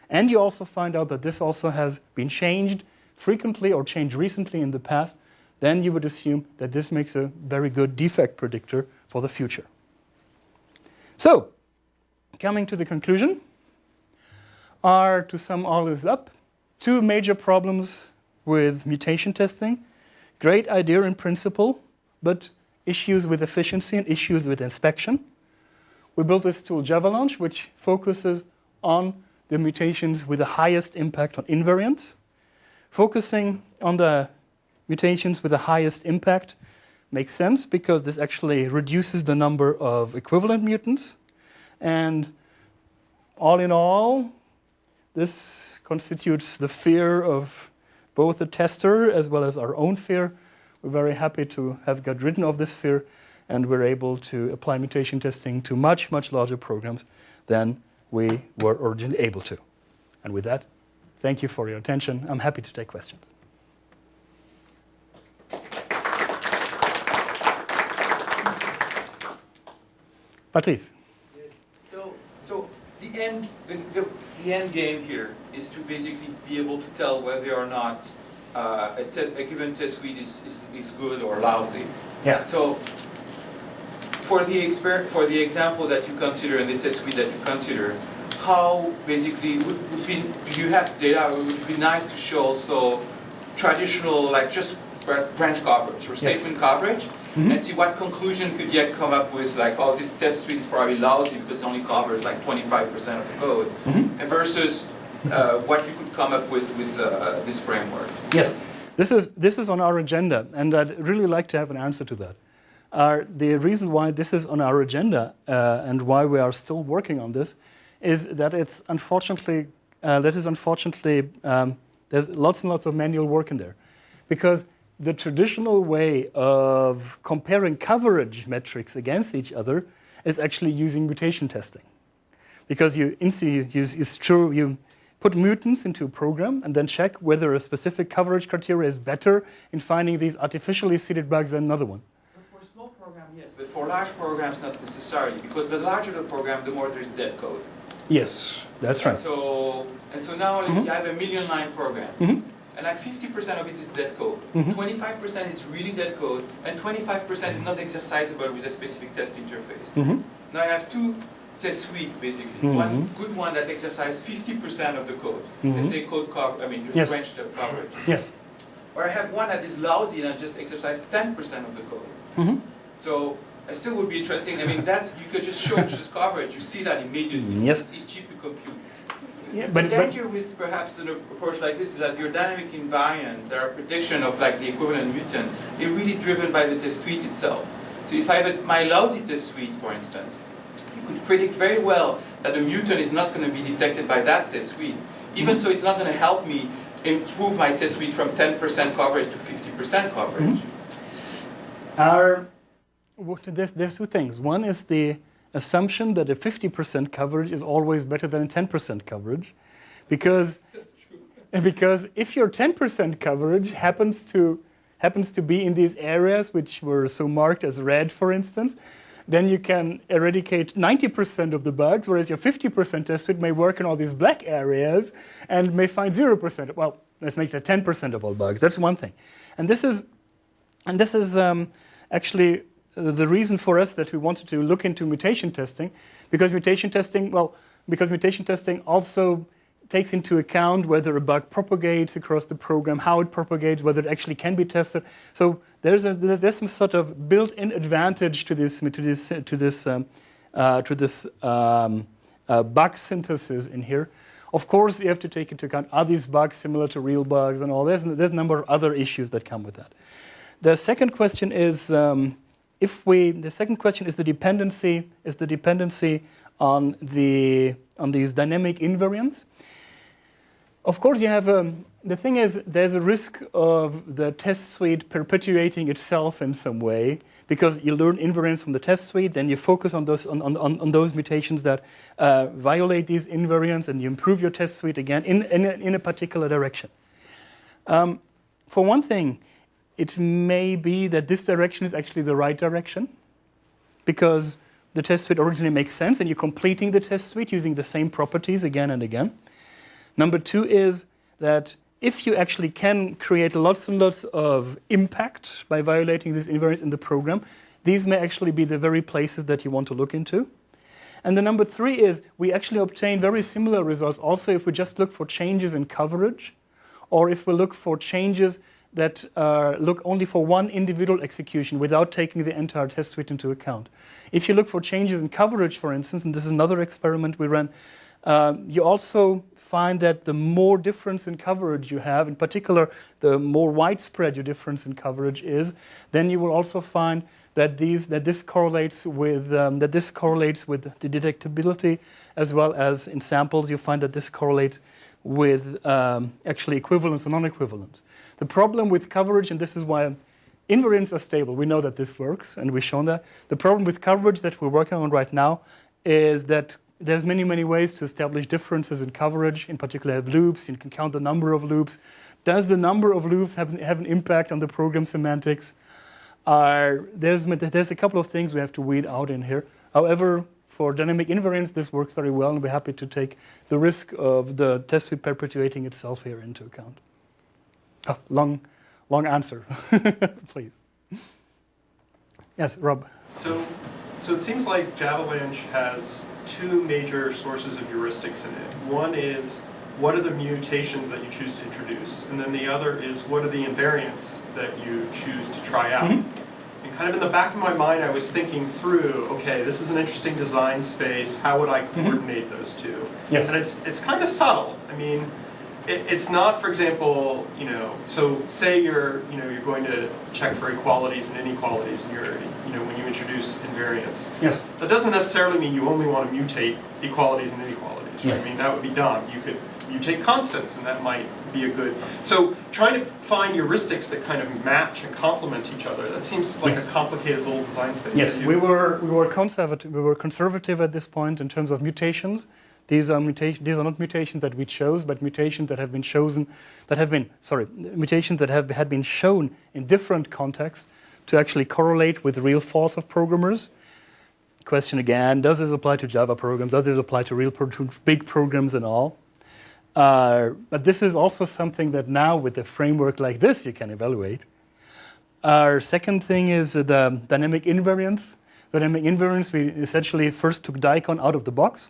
and you also find out that this also has been changed frequently or changed recently in the past, then you would assume that this makes a very good defect predictor for the future. So, coming to the conclusion, to sum all this up, two major problems with mutation testing. Great idea in principle, but issues with efficiency and issues with inspection. We built this tool Javalanche, which focuses on the mutations with the highest impact on invariance. Focusing on the mutations with the highest impact makes sense because this actually reduces the number of equivalent mutants. And all in all, this constitutes the fear of both the tester as well as our own fear. We're very happy to have got rid of this fear, and we're able to apply mutation testing to much, much larger programs than we were originally able to. And with that, thank you for your attention. I'm happy to take questions. Patrice. So the end game here is to basically be able to tell whether or not a given test suite is good or lousy. Yeah. So for the example that you consider and the test suite that you consider, how basically do you have data? It would be nice to show also traditional, like just branch coverage or statement coverage, and see what conclusion could you come up with, like, oh, this test suite is probably lousy because it only covers like 25% of the code, and versus what you could come up with this framework. Yes, this is on our agenda, and I'd really like to have an answer to that. The reason why this is on our agenda and why we are still working on this is that it's unfortunately there's lots and lots of manual work in there, because the traditional way of comparing coverage metrics against each other is actually using mutation testing, because you put mutants into a program and then check whether a specific coverage criteria is better in finding these artificially seeded bugs than another one. For a small program, yes, but for large programs, not necessarily, because the larger the program, the more there's dead code. Yes, that's right. And so now you have a million-line program, and like 50% of it is dead code, 25% is really dead code, and 25% is not exercisable with a specific test interface. Now I have two test suite basically. One good one that exercises 50% of the code. Let's say code coverage, just branch coverage. Yes. Or I have one that is lousy and I just exercise 10% of the code. So it still would be interesting. I mean, that you could just show just coverage. You see that immediately. Yes. It's cheap to compute. Yeah, The danger with perhaps an approach like this is that your dynamic invariance, there are prediction of like the equivalent mutant, is really driven by the test suite itself. So if I have my lousy test suite, for instance, you could predict very well that the mutant is not going to be detected by that test suite. Even so, it's not going to help me improve my test suite from 10% coverage to 50% coverage. There's two things. One is the assumption that a 50% coverage is always better than a 10% coverage, because if your 10% coverage happens to be in these areas which were so marked as red, for instance, then you can eradicate 90% of the bugs, whereas your 50% test suite may work in all these black areas and may find 0%. Well, let's make that 10% of all bugs. That's one thing. And this is actually the reason for us that we wanted to look into mutation testing, because mutation testing also takes into account whether a bug propagates across the program, how it propagates, whether it actually can be tested. So there's some sort of built-in advantage to this bug synthesis in here. Of course, you have to take into account, are these bugs similar to real bugs and all this? And there's a number of other issues that come with that. The second question is the dependency on these dynamic invariants. Of course, you have the thing is there's a risk of the test suite perpetuating itself in some way, because you learn invariance from the test suite, then you focus on those mutations that violate these invariants, and you improve your test suite again in a particular direction. For one thing, it may be that this direction is actually the right direction, because the test suite originally makes sense, and you're completing the test suite using the same properties again and again. Number two is that if you actually can create lots and lots of impact by violating these invariants in the program, these may actually be the very places that you want to look into. And the number three is we actually obtain very similar results also if we just look for changes in coverage, or if we look for changes that look only for one individual execution without taking the entire test suite into account. If you look for changes in coverage, for instance, and this is another experiment we ran, you also find that the more difference in coverage you have, in particular, the more widespread your difference in coverage is, then you will also find that this correlates with the detectability, as well as in samples you find that this correlates with actually equivalence and non-equivalence. The problem with coverage, and this is why invariants are stable, we know that this works, and we've shown that. The problem with coverage that we're working on right now is that there's many, many ways to establish differences in coverage. In particular, have loops. You can count the number of loops. Does the number of loops have an impact on the program semantics? There's a couple of things we have to weed out in here. However, for dynamic invariance, this works very well, and we're happy to take the risk of the test suite perpetuating itself here into account. Oh, long answer, please. Yes, Rob. So it seems like Javalanche has two major sources of heuristics in it. One is what are the mutations that you choose to introduce? And then the other is, what are the invariants that you choose to try out? And kind of in the back of my mind, I was thinking through, okay, this is an interesting design space. How would I coordinate those two? Yes. And it's kind of subtle. I mean, it's not, for example, so say you're going to check for equalities and inequalities, and when you introduce invariance. Yes. That doesn't necessarily mean you only want to mutate equalities and inequalities. Right? Yes. I mean, that would be dumb. You could mutate constants, and that might be a good. So trying to find heuristics that kind of match and complement each other. That seems like a complicated little design space. Yes, we were conservative at this point in terms of mutations. These are not mutations that we chose, but mutations that have been chosen, mutations that had been shown in different contexts to actually correlate with real faults of programmers. Question again: does this apply to Java programs? Does this apply to to big programs and all? But this is also something that now, with a framework like this, you can evaluate. Our second thing is the dynamic invariance. Dynamic invariance, we essentially first took DICON out of the box,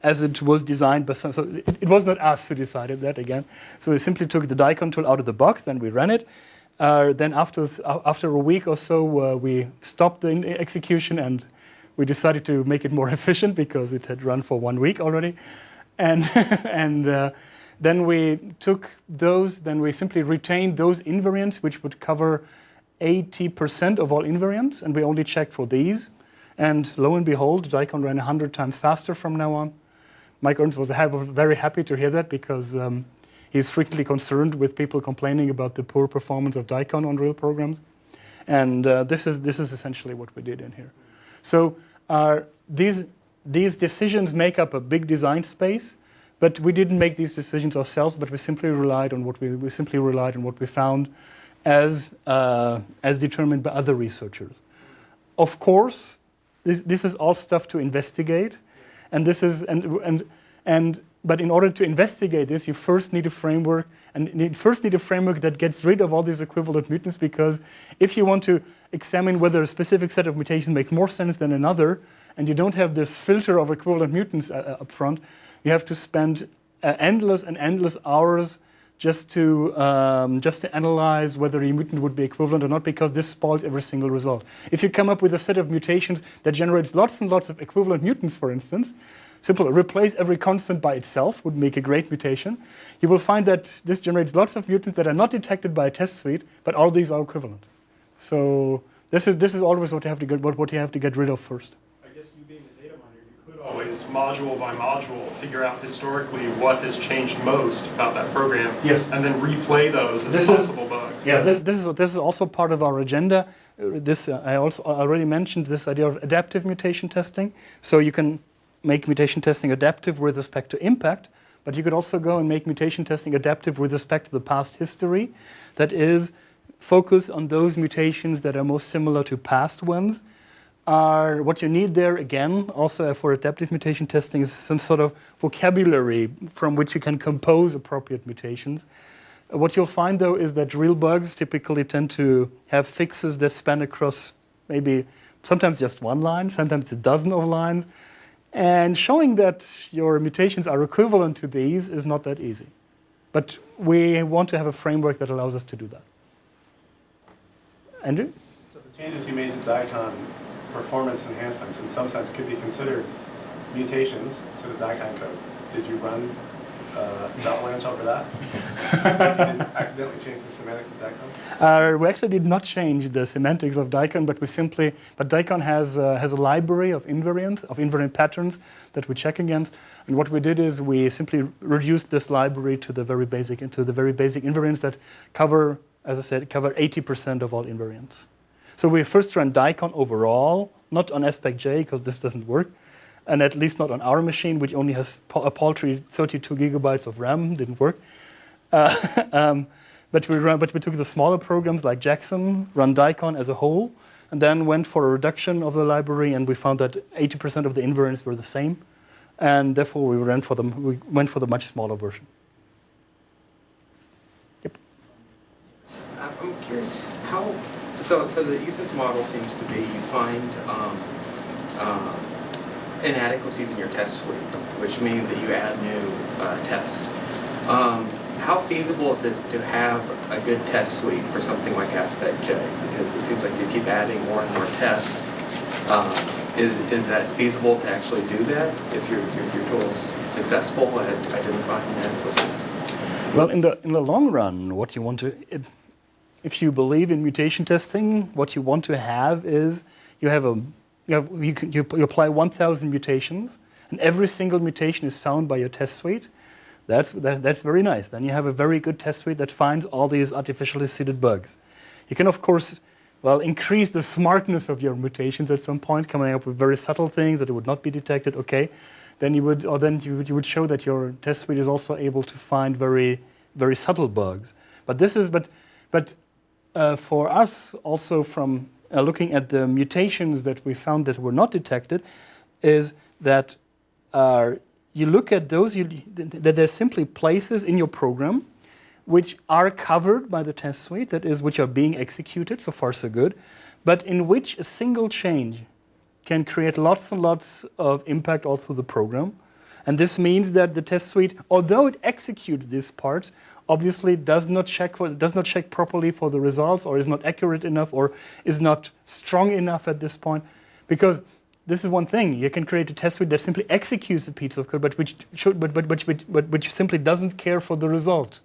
as it was designed by some. So it was not us who decided that again. So we simply took the DICON tool out of the box, then we ran it. Then after a week or so, we stopped the execution and we decided to make it more efficient because it had run for 1 week already. And then we took those. Then we simply retained those invariants, which would cover 80% of all invariants, and we only checked for these. And lo and behold, DICON ran 100 times faster from now on. Mike Ernst was very happy to hear that because he's frequently concerned with people complaining about the poor performance of DICON on real programs. And this is essentially what we did in here. So these decisions make up a big design space, but we didn't make these decisions ourselves. But we simply relied on what we found as determined by other researchers. Of course, this is all stuff to investigate, and this is but in order to investigate this, you first need a framework, and you first need a framework that gets rid of all these equivalent mutants. Because if you want to examine whether a specific set of mutations make more sense than another, and you don't have this filter of equivalent mutants up front, you have to spend endless hours just to analyze whether a mutant would be equivalent or not, because this spoils every single result. If you come up with a set of mutations that generates lots and lots of equivalent mutants, for instance, simple replace every constant by itself would make a great mutation. You will find that this generates lots of mutants that are not detected by a test suite, but all these are equivalent. So this is always what you have to get rid of first. You being a data miner, you could always, module by module, figure out historically what has changed most about that program, yes, and then replay those as possible bugs. Yeah, this is also part of our agenda. I also already mentioned this idea of adaptive mutation testing. So you can make mutation testing adaptive with respect to impact, but you could also go and make mutation testing adaptive with respect to the past history. That is, focus on those mutations that are most similar to past ones. What you need there, again, also for adaptive mutation testing, is some sort of vocabulary from which you can compose appropriate mutations. What you'll find, though, is that real bugs typically tend to have fixes that span across maybe sometimes just one line, sometimes a dozen of lines. And showing that your mutations are equivalent to these is not that easy. But we want to have a framework that allows us to do that. Andrew? So the changes you made to DICON performance enhancements in some sense could be considered mutations to the DICON code. Did you run .shell for that? So if you didn't accidentally change the semantics of DICON? We actually did not change the semantics of DICON, but DICON has a library of invariant patterns that we check against. And what we did is we simply reduced this library to the very basic invariants that cover, as I said, 80% of all invariants. So we first ran DICON overall, not on SPECJ, because this doesn't work. And at least not on our machine, which only has a paltry 32 gigabytes of RAM. Didn't work. But we took the smaller programs like Jackson, run DICON as a whole, and then went for a reduction of the library, and we found that 80% of the invariants were the same, and therefore we went for the much smaller version. Yep. I'm curious how. So the usage model seems to be you find inadequacies in your test suite, which mean that you add new tests. How feasible is it to have a good test suite for something like Aspect J? Because it seems like you keep adding more and more tests. Is that feasible to actually do that if your tool is successful at identifying inadequacies? Well, in the long run, what you want to, if you believe in mutation testing, what you want to have is you apply 1,000 mutations, and every single mutation is found by your test suite. That's very nice. Then you have a very good test suite that finds all these artificially seeded bugs. You can, of course, increase the smartness of your mutations at some point, coming up with very subtle things that would not be detected. Okay, then you would show that your test suite is also able to find very, very subtle bugs. But for us, also from looking at the mutations that we found that were not detected, is that you look at those, that there's simply places in your program which are covered by the test suite, that is, which are being executed, so far so good, but in which a single change can create lots and lots of impact all through the program. And this means that the test suite, although it executes these parts, obviously does not check properly for the results, or is not accurate enough, or is not strong enough at this point. Because this is one thing: you can create a test suite that simply executes a piece of code, but which simply doesn't care for the result,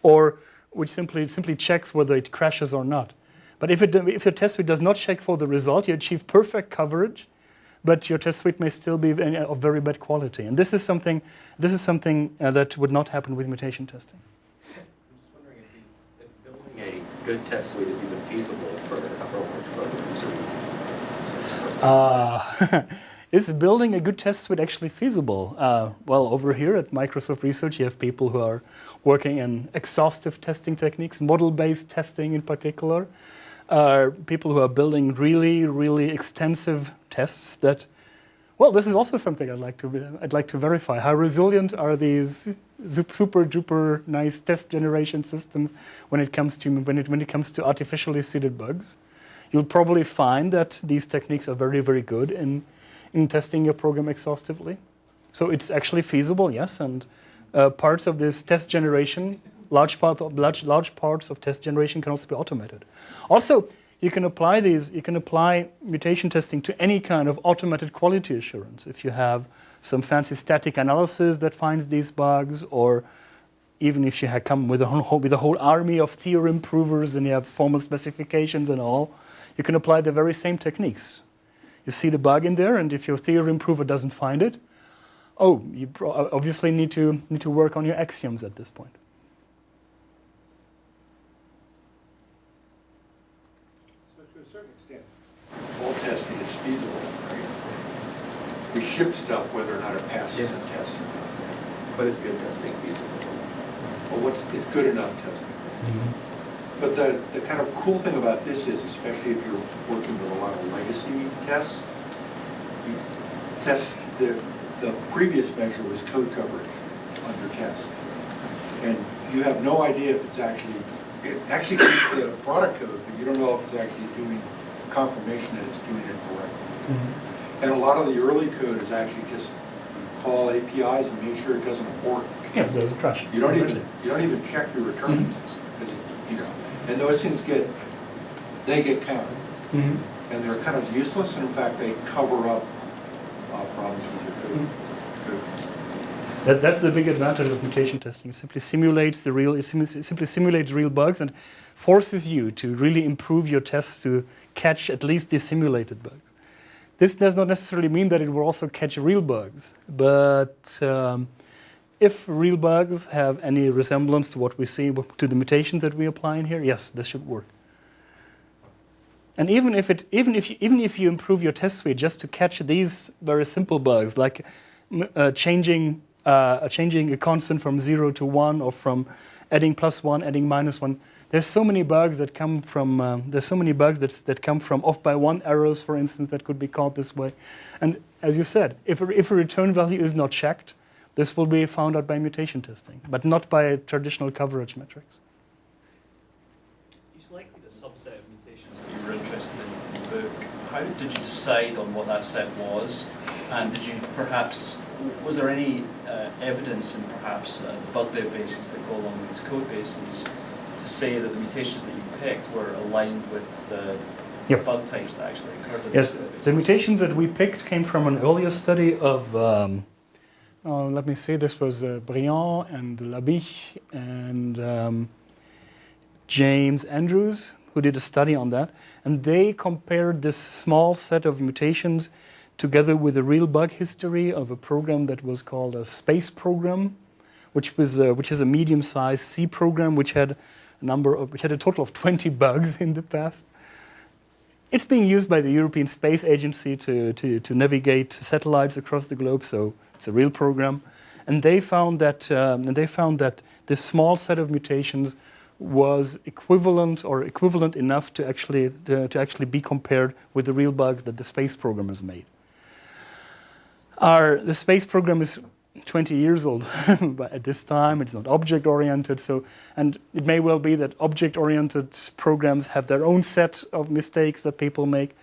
or which simply checks whether it crashes or not. But if the test suite does not check for the result, you achieve perfect coverage, but your test suite may still be of very bad quality. And this is something that would not happen with mutation testing. I'm just wondering if building a good test suite is even feasible for a large program. Is building a good test suite actually feasible? Well, over here at Microsoft Research, you have people who are working in exhaustive testing techniques, model-based testing in particular. People who are building really, really extensive tests that, well, this is also something I'd like to verify. How resilient are these super duper nice test generation systems when it comes to artificially seeded bugs? You'll probably find that these techniques are very, very good in testing your program exhaustively. So it's actually feasible, yes, and parts of this test generation, large parts of test generation can also be automated. Also, you can apply mutation testing to any kind of automated quality assurance. If you have some fancy static analysis that finds these bugs, or even if you have come with a whole army of theorem provers and you have formal specifications and all, you can apply the very same techniques. You see the bug in there, and if your theorem prover doesn't find it, you obviously need to work on your axioms at this point. So to a certain extent, all testing is feasible, right? We ship stuff whether or not it passes the test. But is good testing feasible? Well, is good enough testing? Mm-hmm. But the kind of cool thing about this is, especially if you're working with a lot of legacy tests, you test the previous measure was code coverage under test. And you have no idea if it actually keeps the product code, but you don't know if it's actually doing confirmation that it's doing it correctly. Mm-hmm. And a lot of the early code is actually just call APIs and make sure it doesn't abort. Yeah, it doesn't crash. You don't even check your return. Mm-hmm. And those things get counted. Mm-hmm. And they're kind of useless, and in fact they cover up problems with your code. Mm-hmm. That's the big advantage of mutation testing. It simply simulates real bugs and forces you to really improve your tests to catch at least the simulated bugs. This does not necessarily mean that it will also catch real bugs, but if real bugs have any resemblance to what we see to the mutations that we apply in here, yes, this should work. And even if you improve your test suite just to catch these very simple bugs, like changing a constant from 0 to 1, or from adding +1, adding -1, there's so many bugs that come from that come from off by 1 errors, for instance, that could be called this way. And as you said, if a return value is not checked, this will be found out by mutation testing, but not by traditional coverage metrics. You selected a subset of mutations that you were interested in the book. How did you decide on what that set was? And did you perhaps, was there any evidence in perhaps the bug databases that go along with these code bases to say that the mutations that you picked were aligned with the Yep. bug types that actually occurred in Yes, this database? the mutations that we picked came from an earlier study of, let me see, this was Briand and Labiche and James Andrews, who did a study on that. And they compared this small set of mutations together with a real bug history of a program that was called a space program, which is a medium-sized C program which had a total of 20 bugs in the past. It's being used by the European Space Agency to navigate satellites across the globe, so it's a real program. And they found that this small set of mutations was equivalent enough to actually be compared with the real bugs that the space programmers made. The space program is 20 years old, but at this time it's not object-oriented. And it may well be that object-oriented programs have their own set of mistakes that people make.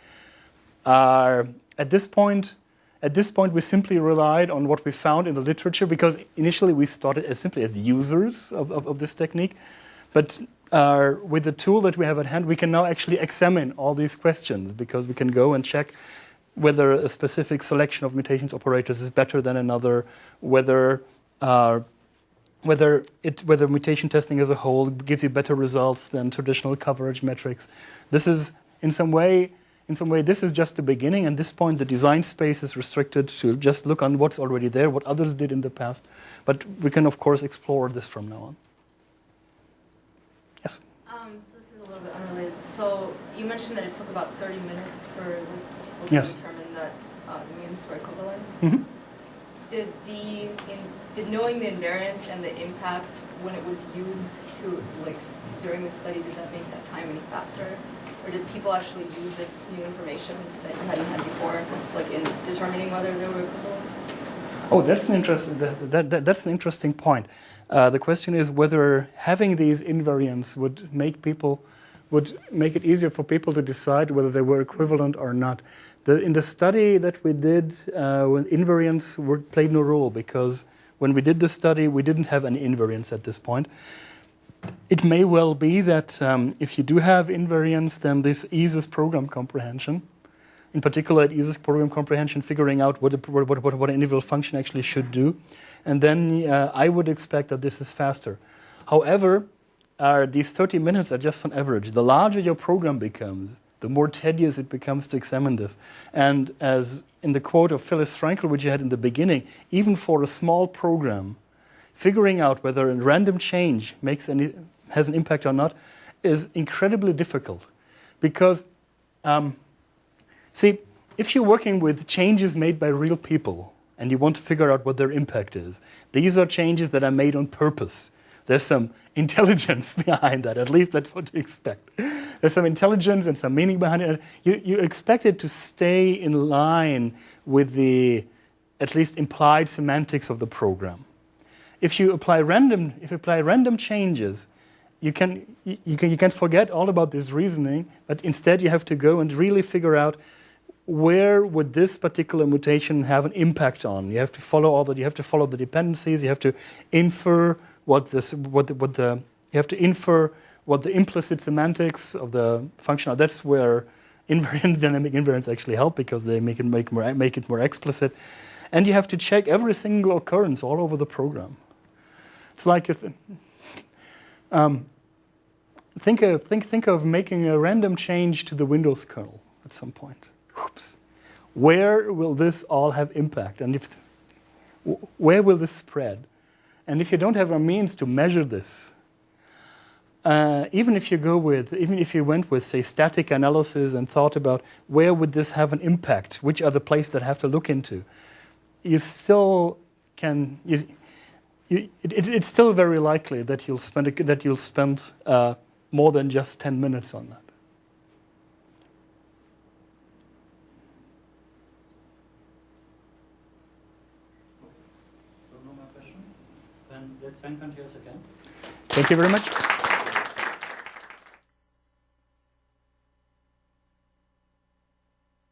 At this point, we simply relied on what we found in the literature, because initially we started simply as users of this technique. But with the tool that we have at hand, we can now actually examine all these questions, because we can go and check whether a specific selection of mutations operators is better than another, whether mutation testing as a whole gives you better results than traditional coverage metrics. This is in some way this is just the beginning. At this point, the design space is restricted to just look on what's already there, what others did in the past. But we can, of course, explore this from now on. Yes. So this is a little bit unrelated. So you mentioned that it took about 30 minutes for the people Yes. to determine that the mutants were equivalent. Mm-hmm. Did knowing the invariance and the impact when it was used to, like, during the study, did that make that time any faster? Or did people actually use this new information that you hadn't had before, like in determining whether they were equivalent? Oh, that's an interesting point. The question is whether having these invariants would make it easier for people to decide whether they were equivalent or not. In the study that we did, when invariants played no role, because when we did the study, we didn't have any invariants at this point. It may well be that if you do have invariants, then this eases program comprehension. In particular, it eases program comprehension, figuring out what an individual function actually should do. And then I would expect that this is faster. However, these 30 minutes are just on average. The larger your program becomes, the more tedious it becomes to examine this. And as in the quote of Phyllis Frankel, which you had in the beginning, even for a small program, figuring out whether a random change has an impact or not is incredibly difficult. Because, see, if you're working with changes made by real people and you want to figure out what their impact is, these are changes that are made on purpose. There's some intelligence behind that, at least that's what you expect. There's some intelligence and some meaning behind it. You expect it to stay in line with the at least implied semantics of the program. If you apply random changes, you can forget all about this reasoning, but instead you have to go and really figure out where would this particular mutation have an impact on. You have to follow the dependencies. You have to infer what the implicit semantics of the function are. That's where dynamic invariants actually help, because they make it more explicit. And you have to check every single occurrence all over the program. It's like think of making a random change to the Windows kernel at some point. Oops. Where will this all have impact? And where will this spread? And if you don't have a means to measure this, even if you went with, say, static analysis and thought about where would this have an impact, which are the places that have to look into, you still can. It's still very likely that you'll spend more than just 10 minutes on that. So no more questions? Then let's thank Andreas again. Thank you very much.